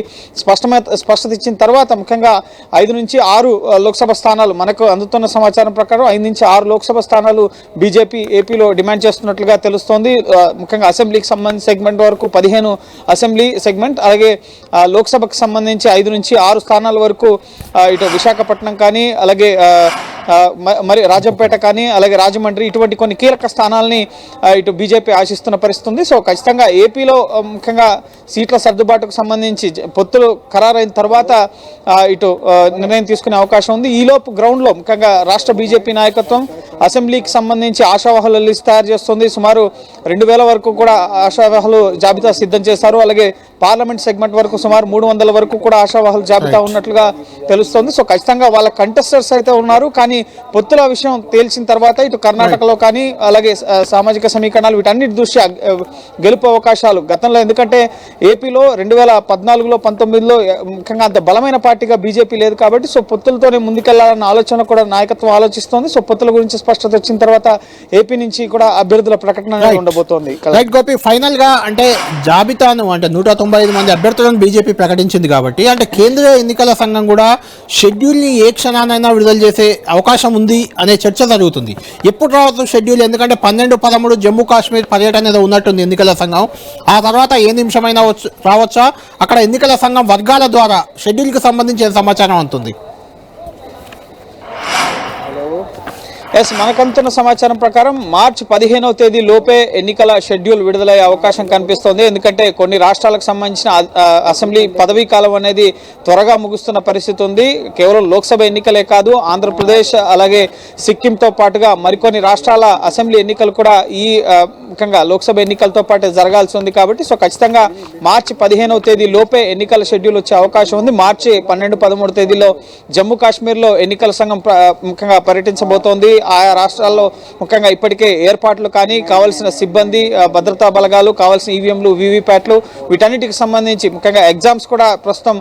స్పష్టత ఇచ్చిన తర్వాత ముఖ్యంగా 5 నుంచి 6 లోక్సభ స్థానాలు మనకు అందుతున్న సమాచారం ప్రకారం 5 నుంచి 6 లోక్సభ స్థానాలు బీజేపీ ఏపీలో డిమాండ్ చేస్తున్నట్లుగా తెలుస్తోంది. ముఖ్యంగా అసెంబ్లీకి సంబంధించి సెగ్మెంట్ వరకు 15 అసెంబ్లీ సెగ్మెంట్, అలాగే లోక్సభకు సంబంధించి 5 నుంచి 6 స్థానాల వరకు ఇటు విశాఖపట్నం కానీ, అలాగే మరి రాజంపేట కానీ, అలాగే రాజమండ్రి, ఇటువంటి కొన్ని కీలక స్థానాలని ఇటు బీజేపీ ఆశిస్తున్న పరిస్థితి ఉంది. సో ఖచ్చితంగా ఏపీలో ముఖ్యంగా సీట్ల సర్దుబాటుకు సంబంధించి పొత్తులు ఖరారైన తర్వాత ఇటు నిర్ణయం తీసుకునే అవకాశం ఉంది. ఈలోపు గ్రౌండ్లో ముఖ్యంగా రాష్ట్ర బీజేపీ నాయకత్వం అసెంబ్లీకి సంబంధించి ఆశావాహుల లిస్ట్ తయారు చేస్తుంది. సుమారు 2000 వరకు కూడా ఆశావాహులు జాబితా సిద్ధం చేశారు. అలాగే పార్లమెంట్ సెగ్మెంట్ వరకు సుమారు 300 వరకు కూడా ఆశావాహుల జాబితా ఉన్నట్లుగా తెలుస్తోంది. సో ఖచ్చితంగా వాళ్ళ కంటెస్టర్స్ అయితే ఉన్నారు. కానీ పొత్తుల విషయం తేల్చిన తర్వాత ఇటు కర్ణాటకలో కానీ, అలాగే సామాజిక సమీకరణాలు వీటన్నిటి దృష్ట్యా గెలుపు అవకాశాలు గతంలో, ఎందుకంటే ఏపీలో 2014లో 19లో ముఖ్యంగా అంత బలమైన పార్టీగా బీజేపీ లేదు కాబట్టి సో పొత్తులతోనే ముందుకెళ్లాలన్న ఆలోచన కూడా నాయకత్వం ఆలోచిస్తోంది. సో పొత్తుల గురించి స్పష్టత వచ్చిన తర్వాత ఏపీ నుంచి కూడా అభ్యర్థుల ప్రకటన ఉండబోతోంది. రైట్ గోపి, ఫైనల్ గా అంటే జాబితాను అంటే 195 మంది అభ్యర్థులను బీజేపీ ప్రకటించింది కాబట్టి అంటే కేంద్రీయ ఎన్నికల సంఘం కూడా షెడ్యూల్ ని ఏ క్షణానైనా విడుదల చేసే అవకాశం ఉంది అనే చర్చ జరుగుతుంది. ఎప్పుడు రావచ్చు షెడ్యూల్? ఎందుకంటే 12-13 జమ్మూ కాశ్మీర్ పర్యటన ఏదో ఉన్నట్టుంది ఎన్నికల సంఘం. ఆ తర్వాత ఏ నిమిషమైనా రావచ్చా? అక్కడ ఎన్నికల సంఘం వర్గాల ద్వారా షెడ్యూల్ కి సంబంధించిన సమాచారం అందుతుంది. మనకంతున్న సమాచారం ప్రకారం మార్చి 15వ తేదీ లోపే ఎన్నికల షెడ్యూల్ విడుదలయ్యే అవకాశం కనిపిస్తోంది. ఎందుకంటే కొన్ని రాష్ట్రాలకు సంబంధించిన అసెంబ్లీ పదవీ కాలం అనేది త్వరగా ముగుస్తున్న పరిస్థితి ఉంది. కేవలం లోక్సభ ఎన్నికలే కాదు, ఆంధ్రప్రదేశ్ అలాగే సిక్కింతో పాటుగా మరికొన్ని రాష్ట్రాల అసెంబ్లీ ఎన్నికలు కూడా ఈ ముఖ్యంగా లోక్సభ ఎన్నికలతో పాటు జరగాల్సి ఉంది. కాబట్టి సో ఖచ్చితంగా మార్చి 15వ తేదీ లోపే ఎన్నికల షెడ్యూల్ వచ్చే అవకాశం ఉంది. మార్చి 12-13 తేదీలో జమ్మూ కాశ్మీర్లో ఎన్నికల సంఘం ముఖ్యంగా పర్యటించబోతోంది. ఆయా రాష్ట్రాల్లో ముఖ్యంగా ఇప్పటికే ఏర్పాట్లు కానీ, కావాల్సిన సిబ్బంది, భద్రతా బలగాలు, కావాల్సిన ఈవీఎంలు, వీవీప్యాట్లు వీటన్నిటికి సంబంధించి ముఖ్యంగా ఎగ్జామ్స్ కూడా ప్రస్తుతం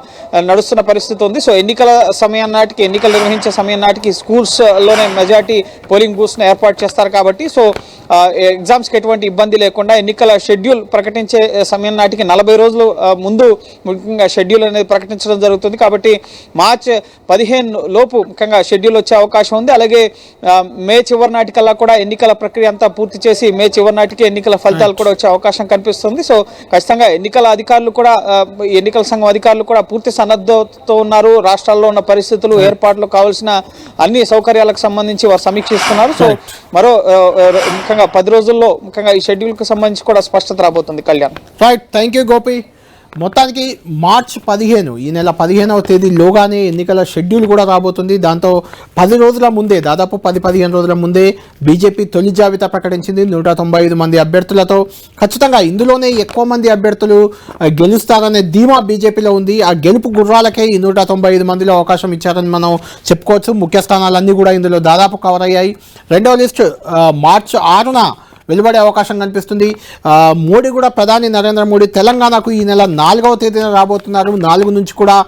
నడుస్తున్న పరిస్థితి ఉంది. సో ఎన్నికల సమయం నాటికి, ఎన్నికలు నిర్వహించే సమయం నాటికి స్కూల్స్లోనే మెజార్టీ పోలింగ్ బూత్స్ను ఏర్పాటు చేస్తారు కాబట్టి సో ఎగ్జామ్స్కి ఎటువంటి ఇబ్బంది లేకుండా ఎన్నికల షెడ్యూల్ ప్రకటించే సమయం నాటికి 40 రోజులు ముందు ముఖ్యంగా షెడ్యూల్ అనేది ప్రకటించడం జరుగుతుంది. కాబట్టి మార్చి 15 లోపు ముఖ్యంగా షెడ్యూల్ వచ్చే అవకాశం ఉంది. అలాగే మే చివరి నాటికల్లా కూడా ఎన్నికల ప్రక్రియ అంతా పూర్తి చేసి మే చివరి నాటికి ఎన్నికల ఫలితాలు కూడా వచ్చే అవకాశం కనిపిస్తుంది. సో ఖచ్చితంగా ఎన్నికల అధికారులు కూడా, ఎన్నికల సంఘం అధికారులు కూడా పూర్తి సన్నద్ధతో ఉన్నారు. రాష్ట్రాల్లో ఉన్న పరిస్థితులు, ఏర్పాట్లు, కావాల్సిన అన్ని సౌకర్యాలకు సంబంధించి వారు సమీక్షిస్తున్నారు. సో మరో ముఖ్యంగా 10 రోజుల్లో ముఖ్యంగా ఈ షెడ్యూల్కి సంబంధించి కూడా స్పష్టత రాబోతుంది. Kalyan. Right, thank you Gopi. మొత్తానికి మార్చి 15 ఈ నెల 15వ తేదీలోగానే ఎన్నికల షెడ్యూల్ కూడా రాబోతుంది. దాంతో 10 రోజుల ముందే, దాదాపు 10-15 రోజుల ముందే బీజేపీ తొలి జాబితా ప్రకటించింది 195 మంది అభ్యర్థులతో. ఖచ్చితంగా ఇందులోనే ఎక్కువ మంది అభ్యర్థులు గెలుస్తారనే ధీమా బీజేపీలో ఉంది. ఆ గెలుపు గుర్రాలకే ఈ 195 మందిలో అవకాశం ఇచ్చారని మనం చెప్పుకోవచ్చు. ముఖ్య స్థానాలన్నీ కూడా ఇందులో దాదాపు కవర్ అయ్యాయి. రెండవ లిస్టు మార్చి 6న వెలువడే అవకాశం కనిపిస్తుంది. మోడీ కూడా, ప్రధాని నరేంద్ర మోడీ తెలంగాణకు ఈ నెల 4వ తేదీన రాబోతున్నారు. 4 నుంచి కూడా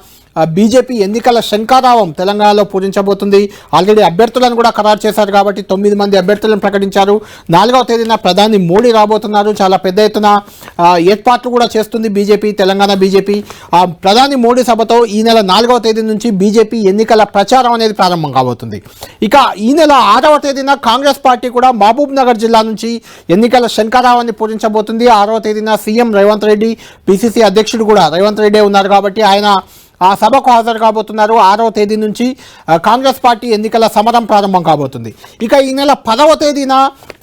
బీజేపీ ఎన్నికల శంఖారావం తెలంగాణలో పూజించబోతుంది. ఆల్రెడీ అభ్యర్థులను కూడా ఖరారు చేశారు కాబట్టి 9 మంది అభ్యర్థులను ప్రకటించారు. 4వ తేదీన ప్రధాని మోడీ రాబోతున్నారు. చాలా పెద్ద ఎత్తున ఏర్పాట్లు కూడా చేస్తుంది బీజేపీ, తెలంగాణ బీజేపీ. ప్రధాని మోడీ సభతో ఈ నెల 4వ తేదీ నుంచి బీజేపీ ఎన్నికల ప్రచారం అనేది ప్రారంభం కాబోతుంది. ఇక ఈ నెల 6వ తేదీన కాంగ్రెస్ పార్టీ కూడా మహబూబ్ నగర్ జిల్లా నుంచి ఎన్నికల శంఖారావాన్ని పూజించబోతుంది. 6వ తేదీన సీఎం రేవంత్ రెడ్డి, పిసిసి అధ్యక్షుడు కూడా రేవంత్ రెడ్డి ఉన్నారు కాబట్టి ఆయన ఆ సభకు హాజరు కాబోతున్నారు. 6వ తేదీ నుంచి కాంగ్రెస్ పార్టీ ఎన్నికల సమరం ప్రారంభం కాబోతుంది. ఇక ఈ నెల 10వ తేదీన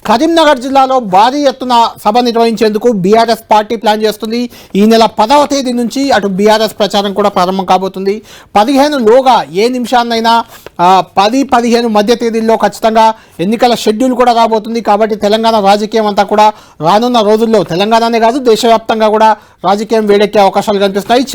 కరీంనగర్ జిల్లాలో భారీ ఎత్తున సభ నిర్వహించేందుకు బీఆర్ఎస్ పార్టీ ప్లాన్ చేస్తుంది. ఈ నెల 10వ తేదీ నుంచి అటు బీఆర్ఎస్ ప్రచారం కూడా ప్రారంభం కాబోతుంది. 15లోగా ఏ నిమిషాన్నైనా 10-15 మధ్య తేదీల్లో ఖచ్చితంగా ఎన్నికల షెడ్యూల్ కూడా రాబోతుంది. కాబట్టి తెలంగాణ రాజకీయం అంతా కూడా రానున్న రోజుల్లో తెలంగాణనే కాదు దేశవ్యాప్తంగా కూడా రాజకీయం వేడెక్కే అవకాశాలు కనిపిస్తాయి.